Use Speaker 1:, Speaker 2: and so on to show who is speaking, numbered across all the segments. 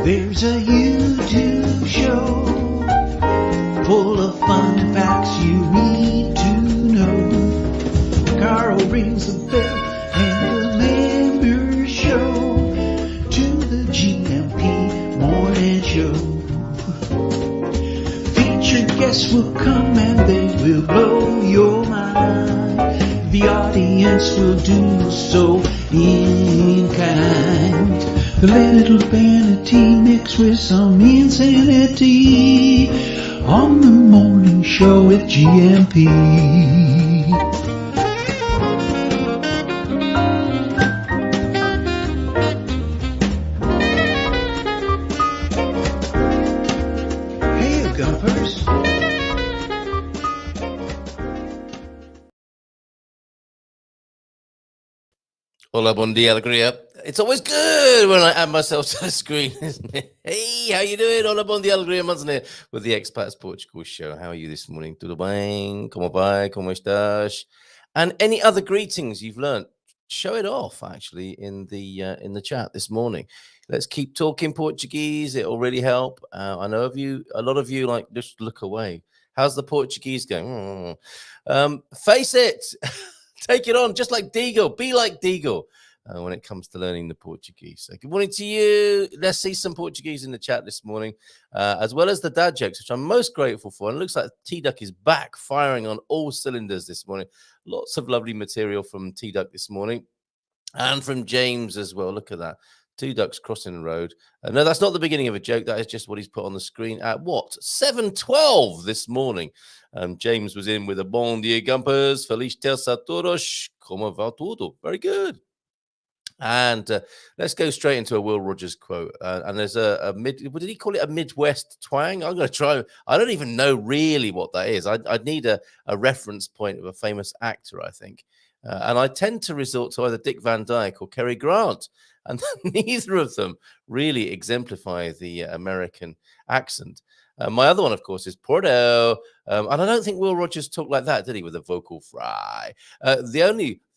Speaker 1: There's a YouTube show full of fun facts you need to know. Carl rings the bell and the members show to the GMP morning show. Featured guests will come and they will blow your mind. The audience will do so in kind. A little vanity mixed with some insanity on the morning show with GMP. Hey, Gumpers.
Speaker 2: Hola, bon dia, alegria. It's always good when I add myself to the screen, isn't it? Hey, how you doing? Hola, bon dia, alegria, Manzane, with the Expats Portugal show. How are you this morning? Tudo bem? Como vai? Como estás? And any other greetings you've learned, show it off, actually, in the chat this morning. Let's keep talking Portuguese. It'll really help. I know a lot of you like just look away. How's the Portuguese going? Face it. Take it on, just like Deagle. Be like Deagle when it comes to learning the Portuguese. So good morning to you. Let's see some Portuguese in the chat this morning, as well as the dad jokes, which I'm most grateful for. And it looks like T-Duck is back, firing on all cylinders this morning. Lots of lovely material from T-Duck this morning, and from James as well. Look at that. Two ducks crossing the road. No, that's not the beginning of a joke. That is just what he's put on the screen at what? 7:12 this morning. James was in with a bon dia gumpers. Feliz terça a todos. Como va tudo? Very good. And let's go straight into a Will Rogers quote. And there's what did he call it? A Midwest twang? I'm going to try. I don't even know really what that is. I'd need a reference point of a famous actor, I think. And I tend to resort to either Dick Van Dyke or Cary Grant. And neither of them really exemplify the American accent. My other one, of course, is Porto. And I don't think Will Rogers talked like that, did he, with a vocal fry? The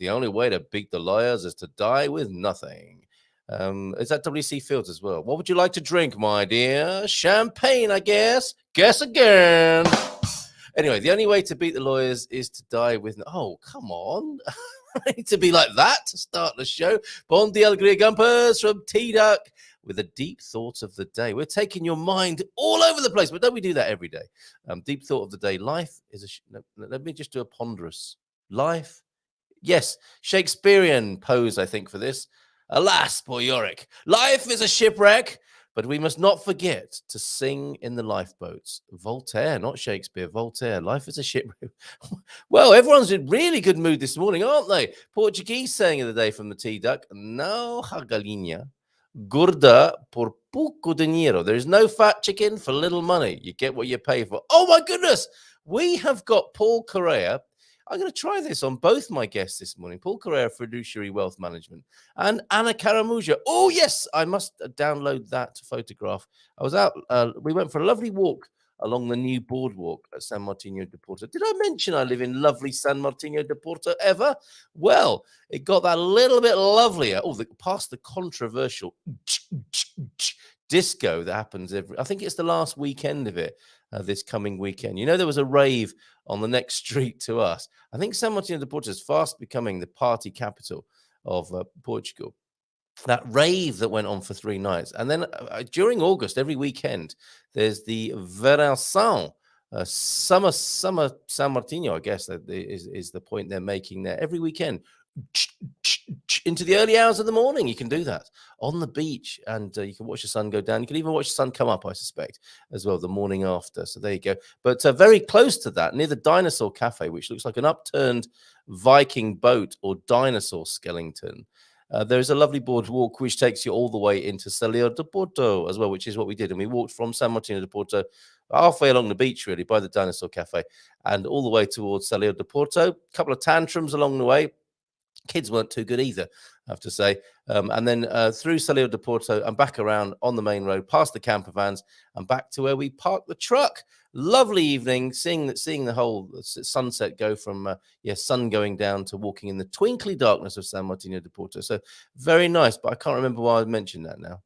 Speaker 2: only way to beat the lawyers is to die with nothing. Is that W.C. Fields as well? What would you like to drink, my dear? Champagne, I guess. Guess again. Anyway, the only way to beat the lawyers is to die with... Oh, come on. To be like that to start the show. Bon dia, alegria, gumpers from T-Duck with a deep thought of the day. We're taking your mind all over the place, but don't we do that every day? Deep thought of the day. Life is a... No, let me just do a ponderous. Life... Yes, Shakespearean pose, I think, for this. Alas, poor Yorick. Life is a shipwreck, but we must not forget to sing in the lifeboats. Voltaire, not Shakespeare, Voltaire. Life is a shipwreck. Well, everyone's in really good mood this morning, aren't they? Portuguese saying of the day from the T-Duck. No há galinha gorda por pouco dinheiro. There is no fat chicken for little money. You get what you pay for. Oh, my goodness. We have got Paul Correa. I'm going to try this on both my guests this morning. Paul Correa, Fiduciary Wealth Management, and Anna Caramuja. Oh, yes, I must download that photograph. I was out. We went for a lovely walk along the new boardwalk at San Martino de Porto. Did I mention I live in lovely San Martino de Porto ever? Well, it got that little bit lovelier. Oh, past the controversial disco that happens I think it's the last weekend of it. This coming weekend. You know, there was a rave on the next street to us. I think San Martino de Porto is fast becoming the party capital of Portugal. That rave that went on for 3 nights. And then during August, every weekend, there's the Verão, summer San Martino, I guess that is the point they're making there. Every weekend, into the early hours of the morning, you can do that on the beach, and you can watch the sun go down. You can even watch the sun come up, I suspect, as well, the morning after. So there you go. But very close to that, near the Dinosaur Cafe, which looks like an upturned Viking boat or dinosaur skeleton, there is a lovely boardwalk which takes you all the way into Salio de Porto as well, which is what we did. And we walked from San Martino de Porto halfway along the beach, really, by the Dinosaur Cafe, and all the way towards Salio de Porto. A couple of tantrums along the way. Kids weren't too good either, I have to say. And then through Salio de Porto and back around on the main road, past the camper vans and back to where we parked the truck. Lovely evening, seeing the whole sunset go from sun going down to walking in the twinkly darkness of San Martino de Porto. So very nice, but I can't remember why I mentioned that now.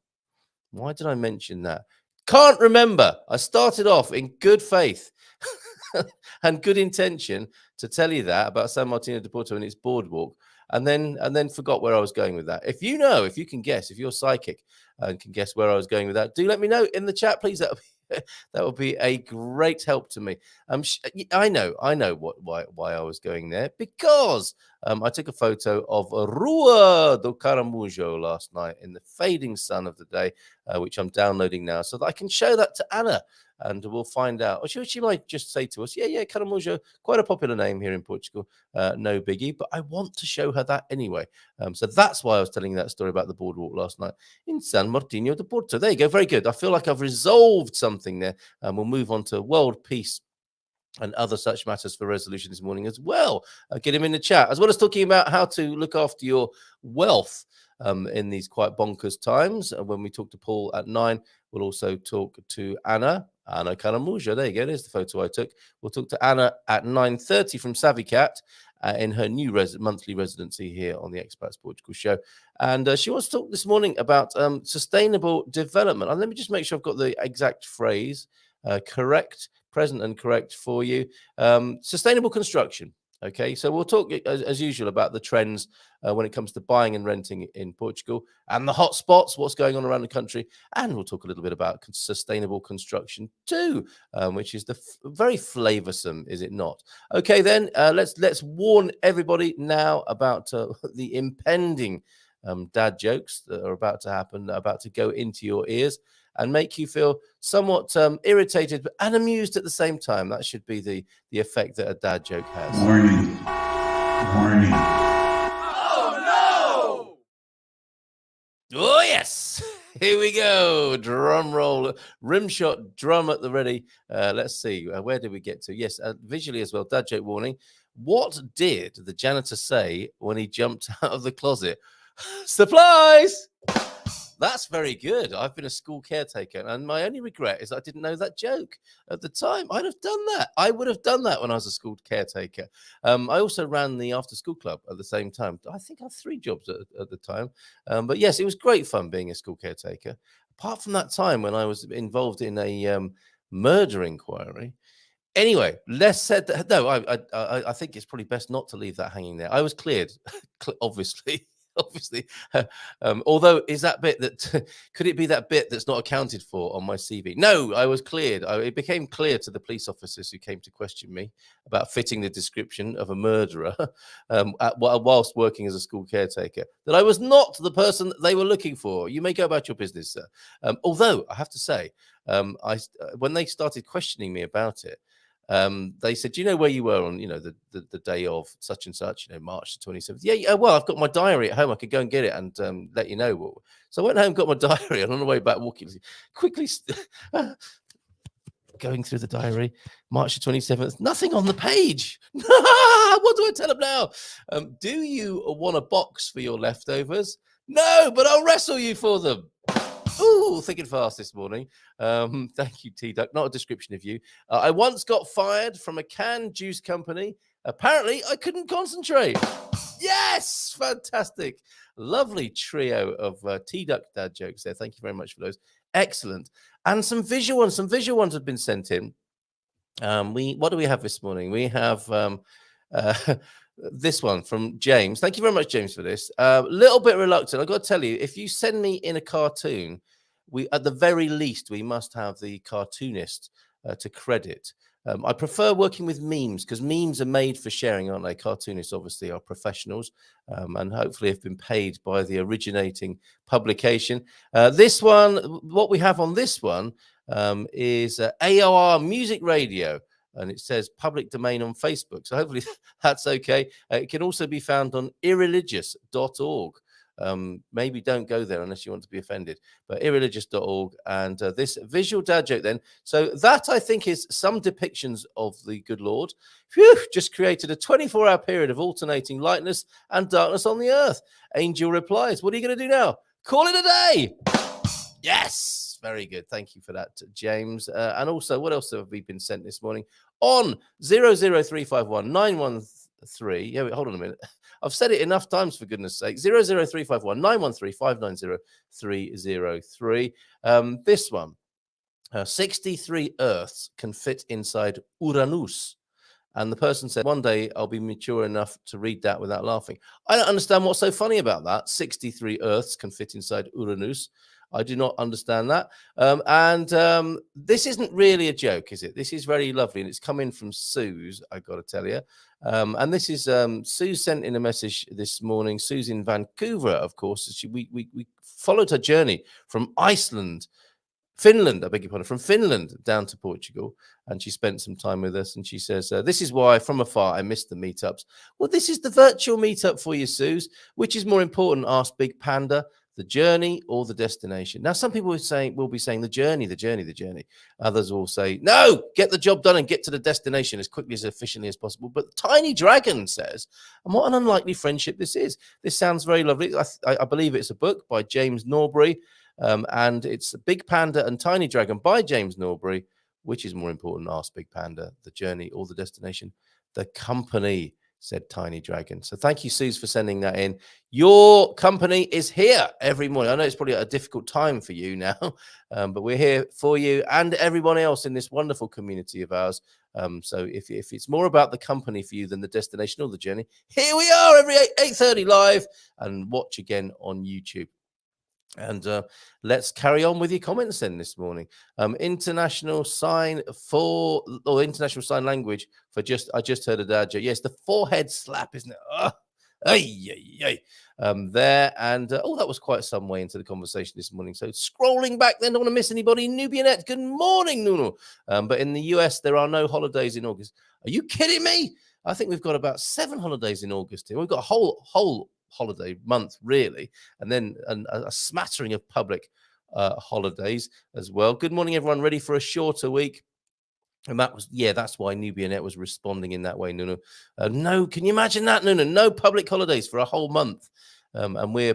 Speaker 2: Why did I mention that? Can't remember. I started off in good faith and good intention to tell you that about San Martino de Porto and its boardwalk, and then forgot where I was going with that. If you know, if you can guess, if you're psychic and can guess where I was going with that, do let me know in the chat, please. That would be a great help to me. I know why I was going there, because I took a photo of Rua do Caramujo last night in the fading sun of the day, which I'm downloading now so that I can show that to Anna. And we'll find out. Or she might just say to us, yeah, Caramujo, quite a popular name here in Portugal. No biggie, but I want to show her that anyway. So that's why I was telling you that story about the boardwalk last night in San Martino de Porto. There you go. Very good. I feel like I've resolved something there. And we'll move on to world peace and other such matters for resolution this morning as well. Get him in the chat, as well as talking about how to look after your wealth in these quite bonkers times. And when we talk to Paul at 9, we'll also talk to Anna Caramujo. There you go. There's the photo I took. We'll talk to Anna at 9:30 from Savvy Cat in her new monthly residency here on the Expats Portugal show. And she wants to talk this morning about sustainable development. And let me just make sure I've got the exact phrase correct, present and correct for you. Sustainable construction. Okay, so we'll talk as usual about the trends when it comes to buying and renting in Portugal and the hot spots, what's going on around the country. And we'll talk a little bit about sustainable construction too, which is very flavoursome, is it not? Okay, then let's warn everybody now about the impending dad jokes that are about to happen, about to go into your ears and make you feel somewhat irritated and amused at the same time. That should be the effect that a dad joke has.
Speaker 1: Warning. Warning.
Speaker 2: Oh, no! Oh, yes! Here we go. Drum roll. Rimshot drum at the ready. Let's see. Where did we get to? Yes, visually as well. Dad joke warning. What did the janitor say when he jumped out of the closet? Supplies! That's very good. I've been a school caretaker, and my only regret is I didn't know that joke at the time. I'd have done that. I would have done that when I was a school caretaker. I also ran the after-school club at the same time. I think I had 3 jobs at the time. But yes, it was great fun being a school caretaker. Apart from that time when I was involved in a murder inquiry. Anyway, less said that. No, I think it's probably best not to leave that hanging there. I was cleared, obviously. Obviously, although is that bit that could it be that bit that's not accounted for on my CV? No, I was cleared. It became clear to the police officers who came to question me about fitting the description of a murderer whilst working as a school caretaker that I was not the person that they were looking for. You may go about your business, sir. Although I have to say, when they started questioning me about it, they said, do you know where you were on, the day of such and such, March the 27th? Yeah, well, I've got my diary at home. I could go and get it and let you know. So I went home, got my diary, and on the way back, walking quickly, going through the diary, March the 27th, nothing on the page. What do I tell them now? Do you want a box for your leftovers? No, but I'll wrestle you for them. Ooh, thinking fast this morning. Thank you, T-Duck. Not a description of you. I once got fired from a canned juice company. Apparently, I couldn't concentrate. Yes, fantastic. Lovely trio of T-Duck dad jokes there. Thank you very much for those. Excellent. And some visual ones. Some visual ones have been sent in. What do we have this morning? We have this one from James. Thank you very much, James, for this. A little bit reluctant. I've got to tell you, if you send me in a cartoon, at the very least, we must have the cartoonist to credit. I prefer working with memes because memes are made for sharing, aren't they? Cartoonists obviously are professionals and hopefully have been paid by the originating publication. This one, what we have on this one is AOR Music Radio. And it says public domain on Facebook. So hopefully that's okay. It can also be found on irreligious.org. Maybe don't go there unless you want to be offended. But irreligious.org. And this visual dad joke then. So that, I think, is some depictions of the good Lord. Phew, just created a 24-hour period of alternating lightness and darkness on the earth. Angel replies, what are you going to do now? Call it a day. Yes. Very good. Thank you for that, James. And also, what else have we been sent this morning? On 00351 003. Yeah, wait, hold on a minute. I've said it enough times, for goodness sake. 00351 913 590 303. This one. 63 Earths can fit inside Uranus. And the person said, one day I'll be mature enough to read that without laughing. I don't understand what's so funny about that. 63 Earths can fit inside Uranus. I do not understand that. This isn't really a joke, is it? This is very lovely. And it's coming from Suze, I got to tell you. And this is Sue sent in a message this morning. Sue's in Vancouver, of course. We followed her journey from Finland, I beg your pardon, from Finland down to Portugal. And she spent some time with us. And she says, this is why from afar I missed the meetups. Well, this is the virtual meetup for you, Suze. Which is more important, asked Big Panda, the journey or the destination? Now, some people will be saying the journey. Others will say, no, get the job done and get to the destination as quickly, as efficiently as possible. But Tiny Dragon says, and what an unlikely friendship this is. This sounds very lovely. I believe it's a book by James Norbury. And it's Big Panda and Tiny Dragon by James Norbury. Which is more important, asked Big Panda, the journey or the destination? The company, said Tiny Dragon. So thank you, Suze, for sending that in. Your company is here every morning. I know it's probably a difficult time for you now, but we're here for you and everyone else in this wonderful community of ours. So if it's more about the company for you than the destination or the journey, here we are every 8:30 live and watch again on YouTube. And let's carry on with your comments then this morning. International sign language for I just heard a dad joke. Yes, the forehead slap, isn't it? There. And that was quite some way into the conversation this morning. So scrolling back then, don't want to miss anybody. Nubianette, good morning, Nuno. But in the US, there are no holidays in August. Are you kidding me? I think we've got about 7 holidays in August here. We've got a whole holiday month, really, and then a smattering of public holidays as well. Good morning, everyone. Ready for a shorter week? And that's why Nubianette was responding in that way, Nuno. No, can you imagine that, Nuno? No public holidays for a whole month. And we're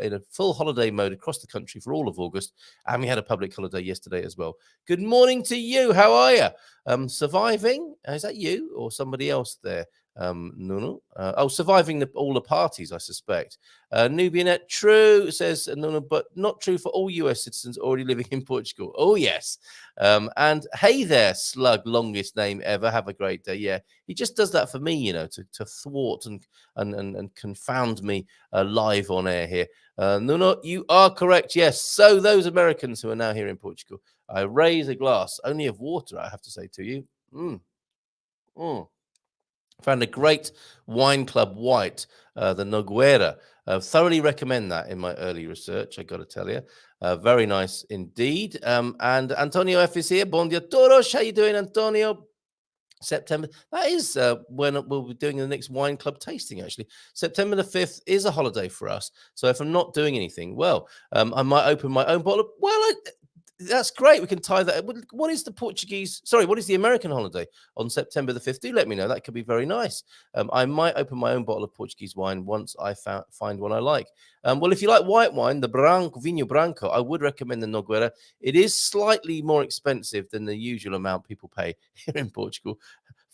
Speaker 2: in a full holiday mode across the country for all of August. And we had a public holiday yesterday as well. Good morning to you. How are you? Surviving? Is that you or somebody else there? Nuno. Surviving all the parties, I suspect. Nubianette, true, says Nuno, but not true for all US citizens already living in Portugal. Oh, yes. And hey there, Slug, longest name ever. Have a great day. Yeah, he just does that for me, to thwart and confound me live on air here. Nuno, you are correct. Yes. So those Americans who are now here in Portugal, I raise a glass only of water, I have to say to you. Found a great wine club white, the Nogueira. Thoroughly recommend that in my early research, I got to tell you. Very nice indeed. And Antonio F is here. Bon dia todos. How you doing, Antonio? September. That is when we'll be doing the next wine club tasting, actually. September the 5th is a holiday for us. So if I'm not doing anything, I might open my own bottle of, that's great. We can tie that. What is the American holiday on September the 5th? Do let me know. That could be very nice. I might open my own bottle of Portuguese wine once I find one I like. If you like white wine, the Vinho Branco, I would recommend the Nogueira. It is slightly more expensive than the usual amount people pay here in Portugal.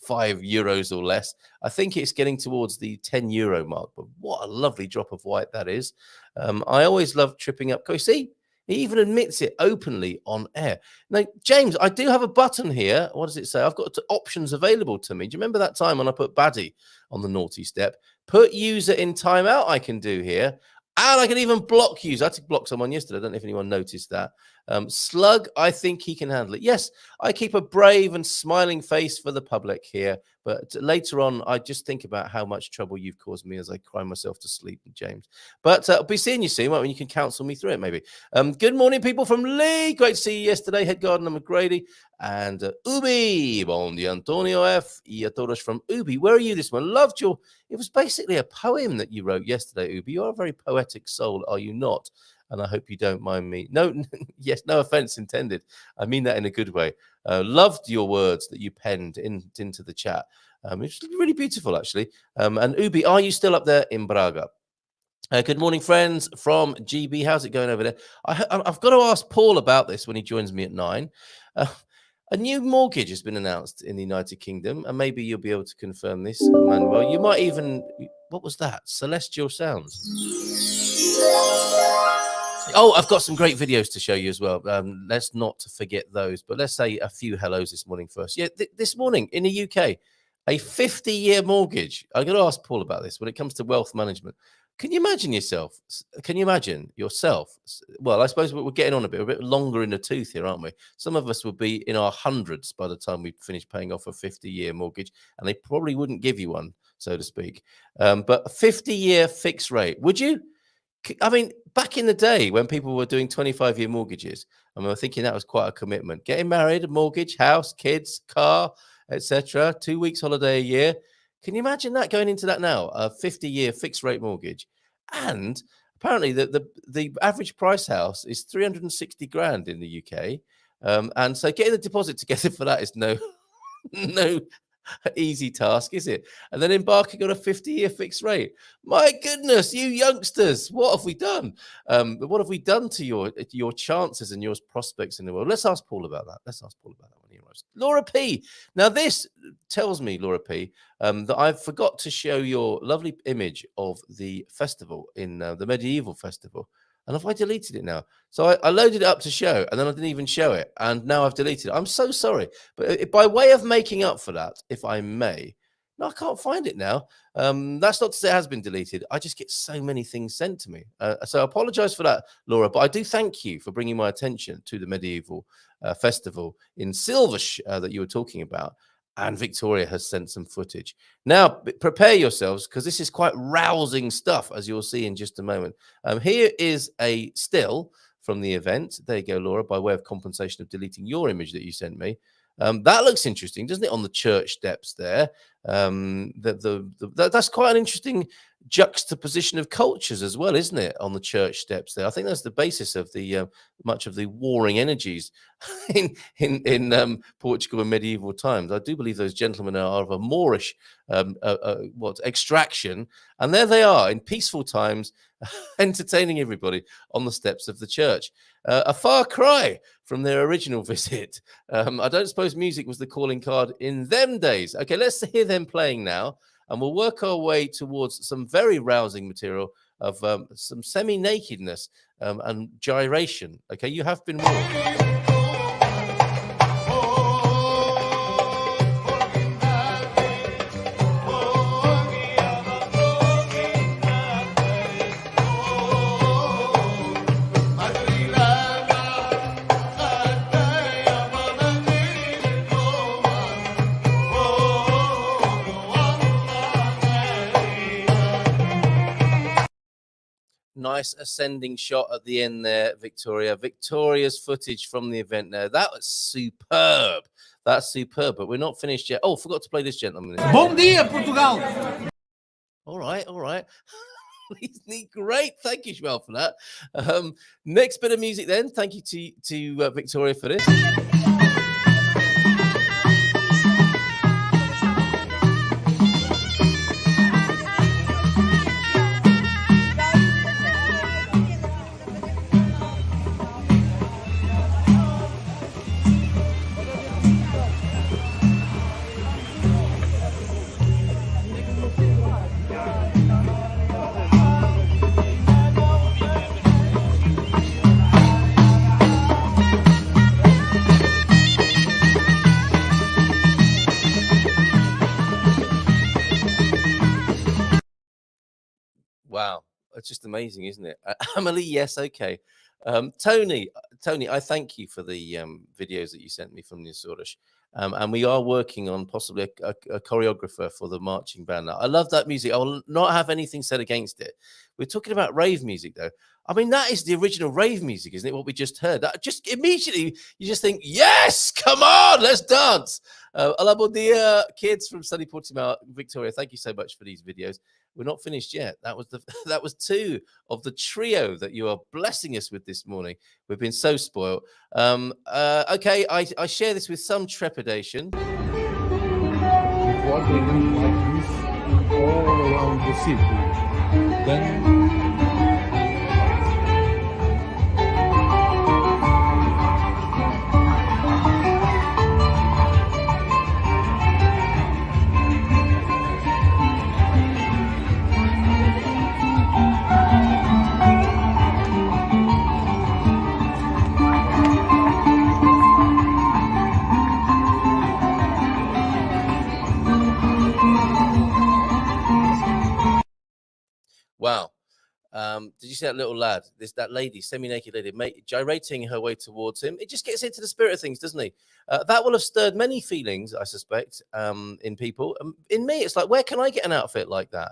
Speaker 2: €5 or less. I think it's getting towards the €10 mark, but what a lovely drop of white that is. I always love tripping up. Can you see? He even admits it openly on air. Now, James, I do have a button here. What does it say? I've got options available to me. Do you remember that time when I put Baddie on the naughty step? Put user in timeout I can do here. And I can even block users. I had to block someone yesterday. I don't know if anyone noticed that. Slug, I think he can handle it. Yes, I keep a brave and smiling face for the public here. But later on, I just think about how much trouble you've caused me as I cry myself to sleep, James. But I'll be seeing you soon. When you can counsel me through it, maybe. Good morning, people from Lee. Great to see you yesterday. Head Gardener McGrady. And Ubi. Bon dia, Antonio F. Y a todos from Ubi. Where are you this one? Loved your... It was basically a poem that you wrote yesterday, Ubi. You are a very poetic soul, are you not? And I hope you don't mind me. No, yes, no offense intended. I mean that in a good way. Loved your words that you penned into the chat. It's really beautiful, actually. And Ubi, are you still up there in Braga? Good morning, friends from GB. How's it going over there? I've got to ask Paul about this when he joins me at 9. A new mortgage has been announced in the United Kingdom, and maybe you'll be able to confirm this, Manuel. You might even... What was that? Celestial sounds. Oh, I've got some great videos to show you as well. Let's not forget those, but let's say a few hellos this morning first. Yeah, this morning in the UK, a 50-year mortgage. I'm going to ask Paul about this when it comes to wealth management. Can you imagine yourself? Can you imagine yourself? Well, I suppose we're getting on a bit longer in the tooth here, aren't we? Some of us will be in our hundreds by the time we finish paying off a 50-year mortgage, and they probably wouldn't give you one, so to speak. But a 50-year fixed rate, would you? I mean, back in the day when people were doing 25-year mortgages, I mean, I'm thinking that was quite a commitment. Getting married, a mortgage, house, kids, car, etc. 2 weeks holiday a year. Can you imagine that going into that now? A 50-year fixed rate mortgage. And apparently the average price house is 360 grand in the UK. And so getting the deposit together for that is no easy task, is it? And then embarking on a 50-year fixed rate. My goodness, you youngsters, what have we done? What have we done to your chances and your prospects in the world? Let's ask Paul about that. When he arrives. Laura P. Now, this tells me, Laura P., that I forgot to show your lovely image of the festival in the medieval festival. And have I deleted it now? So I loaded it up to show, and then I didn't even show it. And now I've deleted it. I'm so sorry. But by way of making up for that, if I may, no, I can't find it now. That's not to say it has been deleted. I just get so many things sent to me. So I apologize for that, Laura. But I do thank you for bringing my attention to the medieval festival in Silvish that you were talking about. And Victoria has sent some footage. Now, prepare yourselves, because this is quite rousing stuff, as you'll see in just a moment. Here is a still from the event. There you go, Laura, by way of compensation of deleting your image that you sent me. That looks interesting, doesn't it, on the church steps there? That's quite an interesting juxtaposition of cultures as well, isn't it, on the church steps there? I think that's the basis of the much of the warring energies in Portugal in medieval times. I do believe those gentlemen are of a Moorish extraction, and there they are in peaceful times, entertaining everybody on the steps of the church. A far cry from their original visit. I don't suppose music was the calling card in them days. Okay, let's hear them playing now, and we'll work our way towards some very rousing material of some semi-nakedness and gyration. Okay, you have been warned. Nice ascending shot at the end there, Victoria. Victoria's footage from the event there. That was superb. That's superb, but we're not finished yet. Oh, forgot to play this gentleman.
Speaker 3: Bom dia, Portugal.
Speaker 2: All right. Great. Thank you, Joel, for that. Next bit of music then. Thank you to Victoria for this. Wow, it's just amazing, isn't it? Emily, yes, okay. Tony, I thank you for the videos that you sent me from the Azores. And we are working on possibly a choreographer for the marching band. Now, I love that music. I will not have anything said against it. We're talking about rave music, though. I mean, that is the original rave music, isn't it? What we just heard. That just immediately, you just think, yes, come on, let's dance. Hola, bon dia, kids from sunny Portimao, Victoria. Thank you so much for these videos. We're not finished yet. That was two of the trio that you are blessing us with this morning. We've been so spoiled. Okay, I share this with some trepidation.
Speaker 3: Before they went like this all around the city. Then
Speaker 2: Did you see that little lad? That lady, semi-naked lady, gyrating her way towards him. It just gets into the spirit of things, doesn't he? That will have stirred many feelings, I suspect, in people. In me, it's like, where can I get an outfit like that?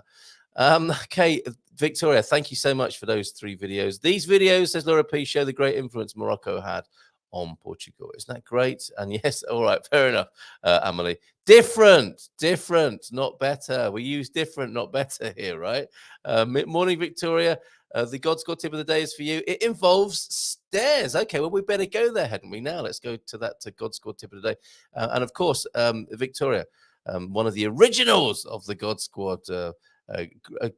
Speaker 2: Okay, Victoria, thank you so much for those 3 videos. These videos, says Laura P, show the great influence Morocco had on Portugal. Isn't that great? And yes, all right, fair enough, Emily. Different, not better. We use different, not better here, right? Morning, Victoria. The God Squad tip of the day is for you. It involves stairs. Okay, well, we better go there, hadn't we? Now let's go to that God Squad tip of the day. And of course, Victoria, one of the originals of the God Squad, a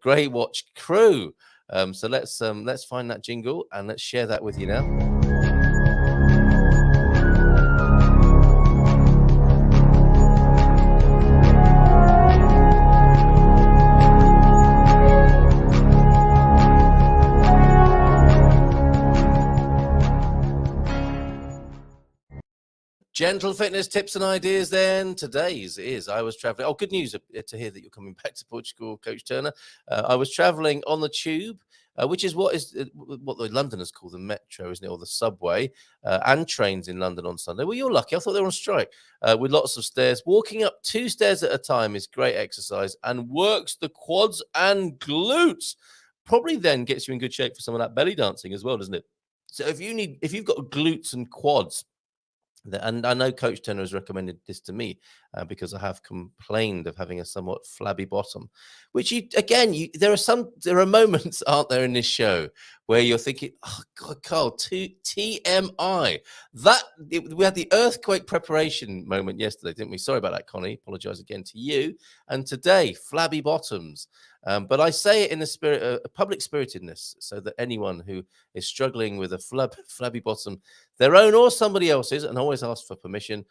Speaker 2: Grey Watch crew. So let's find that jingle and let's share that with you now. Gentle fitness tips and ideas then. Today's is I was traveling. Oh, good news to hear that you're coming back to Portugal, Coach Turner. I was traveling on the tube, which is what the Londoners call the metro, isn't it? Or the subway, and trains in London on Sunday. Well, you're lucky. I thought they were on strike. With lots of stairs. Walking up 2 stairs at a time is great exercise and works the quads and glutes. Probably then gets you in good shape for some of that belly dancing as well, doesn't it? So if you've got glutes and quads, and I know Coach Turner has recommended this to me because I have complained of having a somewhat flabby bottom, which there are moments, aren't there, in this show where you're thinking, oh God, Carl, TMI. We had the earthquake preparation moment yesterday, didn't we? Sorry about that, Connie. Apologize again to you. And today, flabby bottoms. But I say it in the spirit of public spiritedness, so that anyone who is struggling with a flabby bottom, their own or somebody else's, and always ask for permission,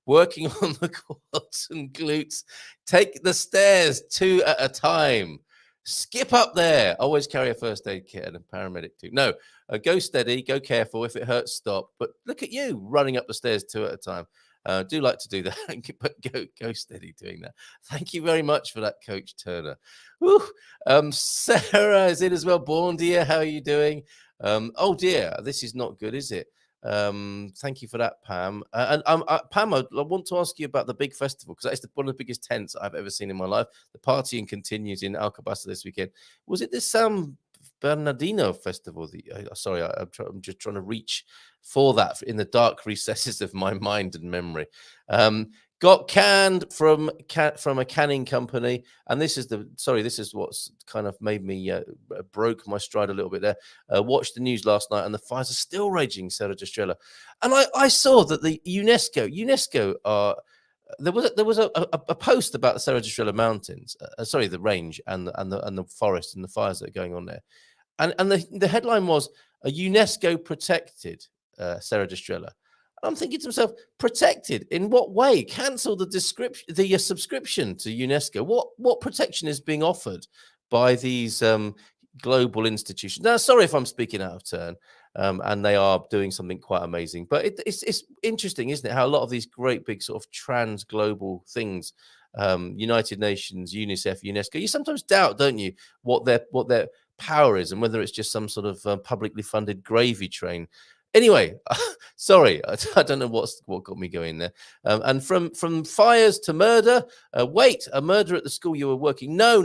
Speaker 2: working on the quads and glutes, take the stairs 2 at a time. Skip up there. Always carry a first aid kit and a paramedic too. No, go steady, go careful. If it hurts, stop. But look at you running up the stairs 2 at a time. Do like to do that, but go steady doing that. Thank you very much for that, Coach Turner. Woo. Sarah is in as well. Born dear, how are you doing? Oh dear, this is not good, is it? Thank you for that, Pam. Pam, I want to ask you about the big festival, because that's one of the biggest tents I've ever seen in my life. The partying continues in Alcobaça this weekend. Was it the San Bernardino festival? Sorry, I'm just trying to reach for that in the dark recesses of my mind and memory. Got canned from a canning company, and this is what's kind of made me broke my stride a little bit there. Watched the news last night, and the fires are still raging, Serra da Estrela. And I saw that the UNESCO are. There was a post about the Serra da Estrela Mountains, the range and the forest and the fires that are going on there, and the headline was a UNESCO protected Serra da Estrela. I'm thinking to myself, protected in what way? Cancel the subscription to UNESCO. What protection is being offered by these global institutions? Now, sorry if I'm speaking out of turn, and they are doing something quite amazing. But it's interesting, isn't it? How a lot of these great big sort of trans global things, United Nations, UNICEF, UNESCO, you sometimes doubt, don't you, what their power is, and whether it's just some sort of publicly funded gravy train. Anyway, sorry, I don't know what got me going there. And from fires to murder. Wait, a murder at the school you were working? No.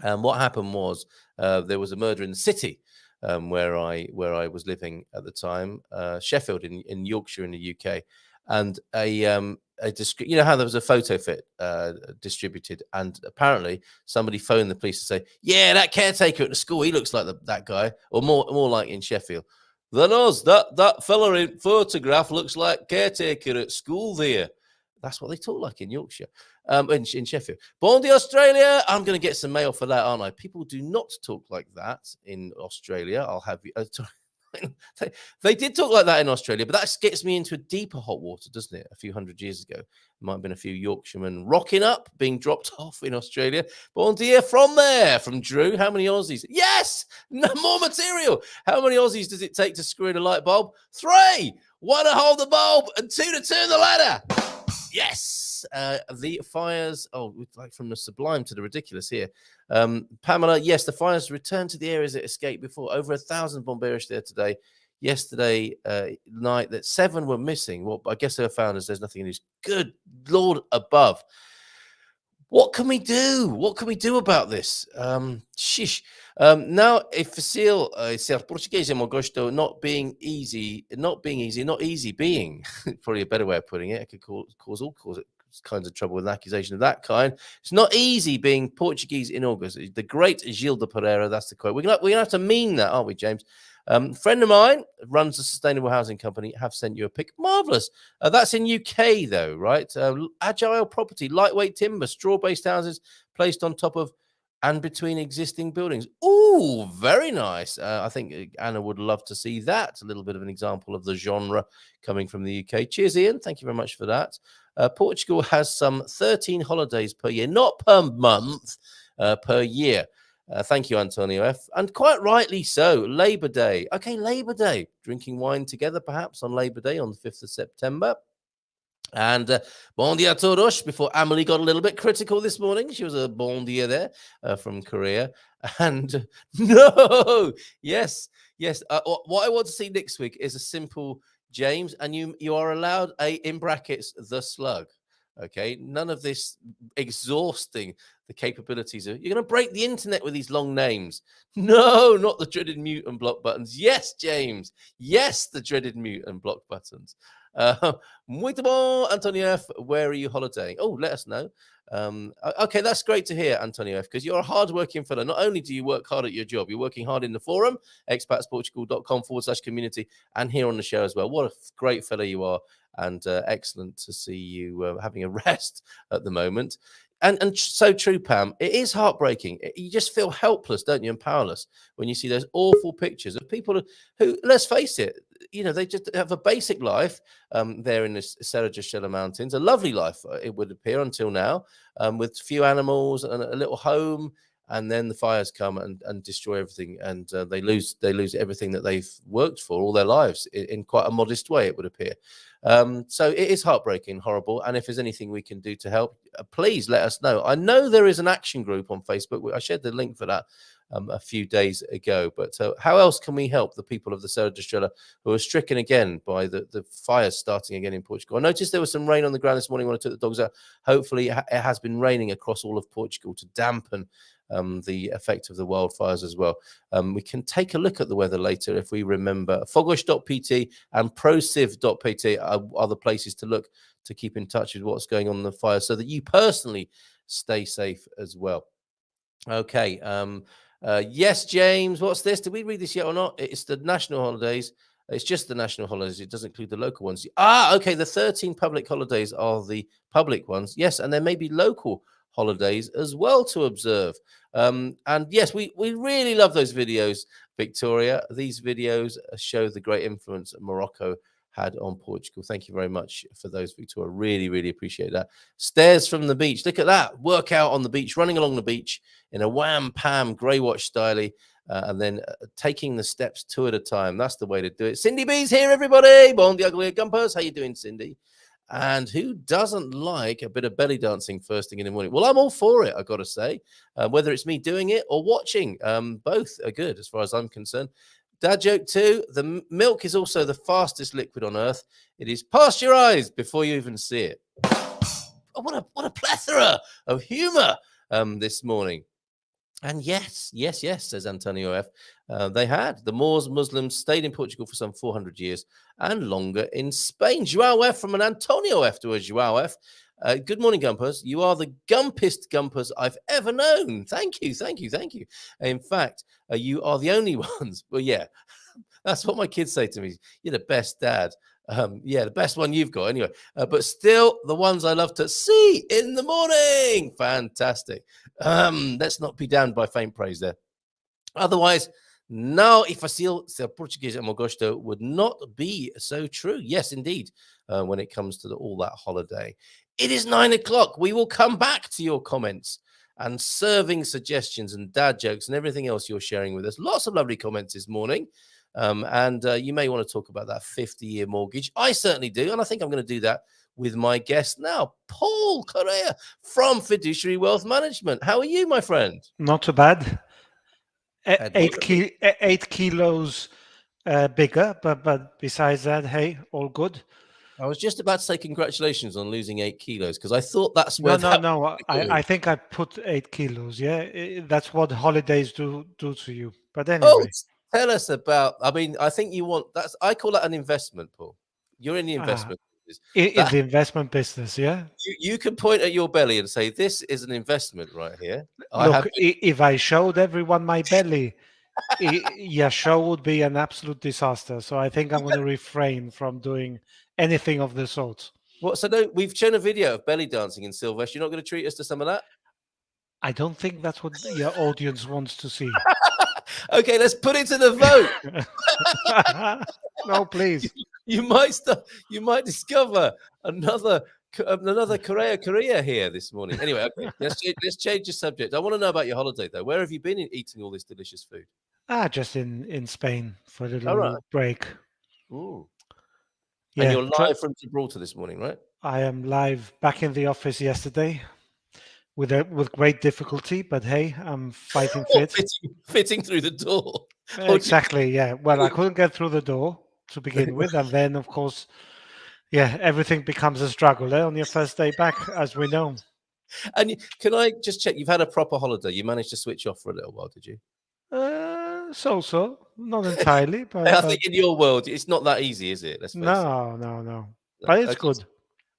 Speaker 2: What happened was there was a murder in the city where I was living at the time, Sheffield in Yorkshire in the UK, and you know how there was a photo fit distributed, and apparently somebody phoned the police to say, yeah, that caretaker at the school, he looks like that guy, or more like in Sheffield. Than us, that fella in photograph looks like caretaker at school there. That's what they talk like in Yorkshire, in Sheffield. Born in Australia, I'm going to get some mail for that, aren't I? People do not talk like that in Australia. I'll have you. They did talk like that in Australia, but that gets me into a deeper hot water, doesn't it? A few hundred years ago, might have been a few Yorkshiremen rocking up, being dropped off in Australia. Bon dia from there, from Drew. How many Aussies? Yes, no more material. How many Aussies does it take to screw in a light bulb? 3. 1 to hold the bulb, and 2 to turn the ladder. Yes. yes, the fires, like from the sublime to the ridiculous here. Pamela, yes, the fires returned to the areas that escaped before. Over 1,000 bomberish there today. Yesterday night, that 7 were missing. Well, I guess they were found as there's nothing in this. Good Lord above. What can we do? What can we do about this? Shish. Now, if facile ser portuguese mo gosto not being easy, not easy being, probably a better way of putting it. It could cause all kinds of trouble with an accusation of that kind. It's not easy being Portuguese in August. The great Gil de Pereira, that's the quote. We're gonna have to mean that, aren't we, James? Friend of mine runs a sustainable housing company. Have sent you a pic. Marvelous. That's in UK though, right? Agile property, lightweight timber, straw-based houses placed on top of and between existing buildings. Oh, very nice. I think Anna would love to see that. A little bit of an example of the genre coming from the UK. Cheers, Ian. Thank you very much for that. Portugal has some 13 holidays per year, not per month, per year. Thank you, Antonio F. And quite rightly so. Labor Day. Okay, Labor Day. Drinking wine together, perhaps, on Labor Day on the 5th of September. And bon dia todos, before Amelie got a little bit critical this morning. She was a bon dia there from Correa. And no, yes. What I want to see next week is a simple James, and you are allowed in brackets, the slug. Okay, none of this exhausting the capabilities of. You're going to break the internet with these long names. No, not the dreaded mute and block buttons. Yes, James. Yes, the dreaded mute and block buttons. Muito bom, Antonio F. Where are you holidaying? Oh, let us know. Okay, that's great to hear, Antonio F., because you're a hard-working fellow. Not only do you work hard at your job, you're working hard in the forum, expatsportugal.com/community, and here on the show as well. What a great fellow you are, and excellent to see you having a rest at the moment. And so true, Pam. It is heartbreaking. You just feel helpless, don't you, and powerless when you see those awful pictures of people who, let's face it, they just have a basic life there in the Serra da Estrela Mountains, a lovely life, it would appear, until now, with few animals and a little home. And then the fires come and destroy everything, and they lose everything that they've worked for all their lives in quite a modest way, it would appear. So it is heartbreaking, horrible. And if there's anything we can do to help, please let us know. I know there is an action group on Facebook. I shared the link for that a few days ago. But how else can we help the people of the Serra da Estrela who are stricken again by the fires starting again in Portugal? I noticed there was some rain on the ground this morning when I took the dogs out. Hopefully it has been raining across all of Portugal to dampen the effect of the wildfires as well. We can take a look at the weather later if we remember. Fogos.pt and prociv.pt are the places to look to keep in touch with what's going on in the fire, so that you personally stay safe as well. Okay. Yes, James, what's this? Did we read this yet or not? It's the national holidays. It's just the national holidays. It doesn't include the local ones. Okay. The 13 public holidays are the public ones. Yes, and there may be local holidays as well to observe. And yes, we really love those videos, Victoria. These videos show the great influence that Morocco had on Portugal. Thank you very much for those, Victoria. Really, really appreciate that. Stairs from the beach. Look at that. Workout on the beach, running along the beach in a wham-pam grey watch style, and then taking the steps 2 at a time. That's the way to do it. Cindy B's here, everybody. Bon dia, Gumpers. How you doing, Cindy? And who doesn't like a bit of belly dancing first thing in the morning? Well, I'm all for it, I've got to say. Whether it's me doing it or watching, both are good as far as I'm concerned. Dad joke 2, the milk is also the fastest liquid on earth. It is pasteurized before you even see it. Oh, what a plethora of humor this morning. And yes, says Antonio F. They had. The Moors, Muslims stayed in Portugal for some 400 years and longer in Spain. Joao F. from an Antonio F. to a Joao F. Good morning, Gumpers. You are the gumpest Gumpers I've ever known. Thank you. In fact, you are the only ones. Well, yeah, that's what my kids say to me. You're the best dad. The best one you've got anyway. But still, the ones I love to see in the morning. Fantastic. Let's not be damned by faint praise there. Otherwise, no, if fácil ser Portuguese and Mogosto would not be so true. Yes, indeed, when it comes to all that holiday. It is 9 o'clock. We will come back to your comments and serving suggestions and dad jokes and everything else you're sharing with us. Lots of lovely comments this morning. And you may want to talk about that 50-year mortgage. I certainly do, and I think I'm going to do that with my guest now, Paul Correa from Fiduciary Wealth Management. How are you, my friend?
Speaker 4: Not too bad.
Speaker 2: Had what?
Speaker 4: 8 kilos bigger, but besides that, hey, all good.
Speaker 2: I was just about to say congratulations on losing 8 kilos because I thought that's
Speaker 4: No,
Speaker 2: where
Speaker 4: no,
Speaker 2: that
Speaker 4: no.
Speaker 2: was
Speaker 4: I
Speaker 2: going.
Speaker 4: think I put 8 kilos. Yeah, that's what holidays do to you. But
Speaker 2: Oh,
Speaker 4: anyway,
Speaker 2: tell us about. I mean, I think you want that's. I call that an investment, Paul. You're in the
Speaker 4: uh,
Speaker 2: investment business.
Speaker 4: in
Speaker 2: That
Speaker 4: the investment business, yeah.
Speaker 2: you can point at your belly and say, "This is an investment right here." I
Speaker 4: Look,
Speaker 2: have.
Speaker 4: if I showed everyone my belly, your show would be an absolute disaster. So I think I'm going to refrain from doing anything of the sort.
Speaker 2: What? So no, we've shown a video of belly dancing in Silvestre. You're not going to treat us to some of that?
Speaker 4: I don't think that's what your audience wants to see.
Speaker 2: Okay, let's put it to the vote.
Speaker 4: No, please.
Speaker 2: You might you might discover another Correa here this morning. Anyway, okay, let's change the subject. I want to know about your holiday though. Where have you been eating all this delicious food?
Speaker 4: Just in Spain for a
Speaker 2: All right.
Speaker 4: little break.
Speaker 2: Ooh. And
Speaker 4: Yeah,
Speaker 2: you're live from Gibraltar this morning, right?
Speaker 4: I am live back in the office yesterday with great difficulty, but hey, I'm fighting fit.
Speaker 2: Fitting through the door.
Speaker 4: Exactly, yeah. Well, I couldn't get through the door to begin with, and then of course, yeah, everything becomes a struggle on your first day back, as we know.
Speaker 2: And can I just check? You've had a proper holiday. You managed to switch off for a little while, did you?
Speaker 4: So, not entirely,
Speaker 2: I
Speaker 4: but
Speaker 2: think in your world, it's not that easy, is it? Let's face it.
Speaker 4: no. But it's
Speaker 2: Okay.
Speaker 4: good.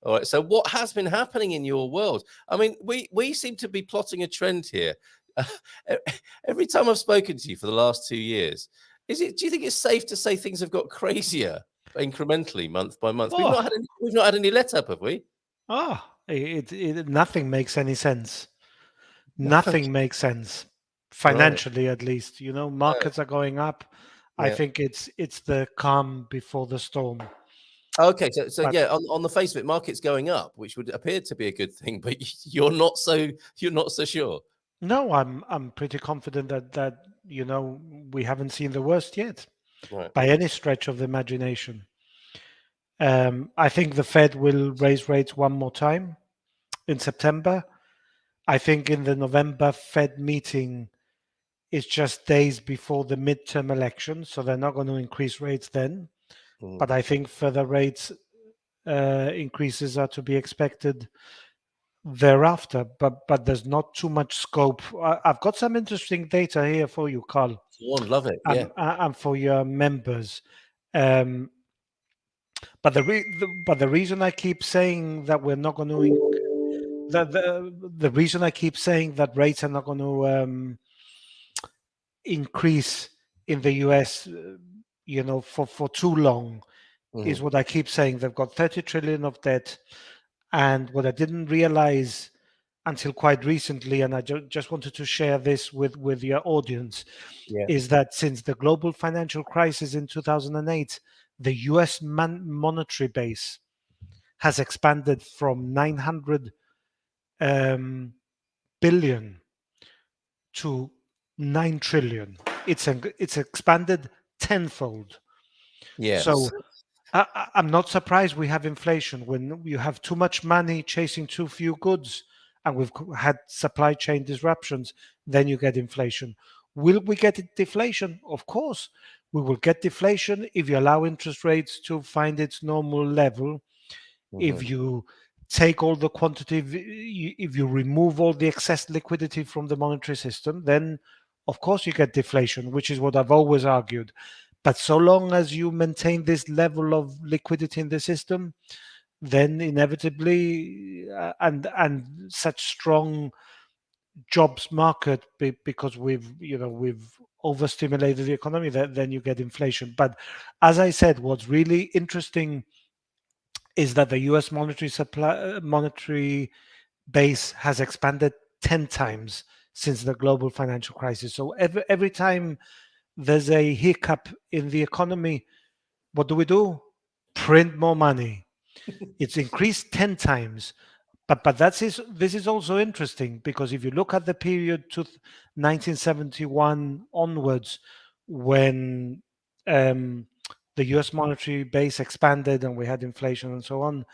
Speaker 2: All right. So, what has been happening in your world? I mean, we seem to be plotting a trend here. Every time I've spoken to you for the last 2 years, do you think it's safe to say things have got crazier incrementally, month by month? We've not had any let up, have we?
Speaker 4: Nothing makes any sense.
Speaker 2: No.
Speaker 4: Nothing makes sense financially, at least. Markets are going up. I
Speaker 2: Yeah.
Speaker 4: think it's the calm before the storm.
Speaker 2: Okay, so
Speaker 4: But
Speaker 2: yeah, on the face of it, market's going up, which would appear to be a good thing, but you're not so sure.
Speaker 4: no, I'm pretty confident that we haven't seen the worst yet
Speaker 2: Right.
Speaker 4: by any stretch of the imagination. I think the Fed will raise rates one more time in September. I think in the November Fed meeting, it's just days before the midterm election, so they're not going to increase rates then. But I think further rates increases are to be expected thereafter. But there's not too much scope. I've got some interesting data here for you, Carl.
Speaker 2: Love it. Yeah.
Speaker 4: And for your members. But the reason I keep saying that we're not going to the reason I keep saying that rates are not going to increase in the US, for too long, is what I keep saying. They've got 30 trillion of debt, and what I didn't realize until quite recently, and I just wanted to share this with your audience, is that since the global financial crisis in 2008, the US monetary base has expanded from 900 billion to 9 trillion. It's expanded tenfold.
Speaker 2: Yes.
Speaker 4: So I'm not surprised we have inflation. When you have too much money chasing too few goods, and we've had supply chain disruptions, then you get inflation. Will we get deflation? Of course. We will get deflation if you allow interest rates to find its normal level. If you take all the quantity, if you remove all the excess liquidity from the monetary system, then of course you get deflation, which is what I've always argued. But so long as you maintain this level of liquidity in the system, then inevitably, and such strong jobs market, because we've overstimulated the economy, then you get inflation. But as I said, what's really interesting is that the US monetary base has expanded 10 times since the global financial crisis. So every time there's a hiccup in the economy, what do? Print more money. It's increased 10 times. But this is also interesting, because if you look at the period to 1971 onwards, when the US monetary base expanded and we had inflation and so on,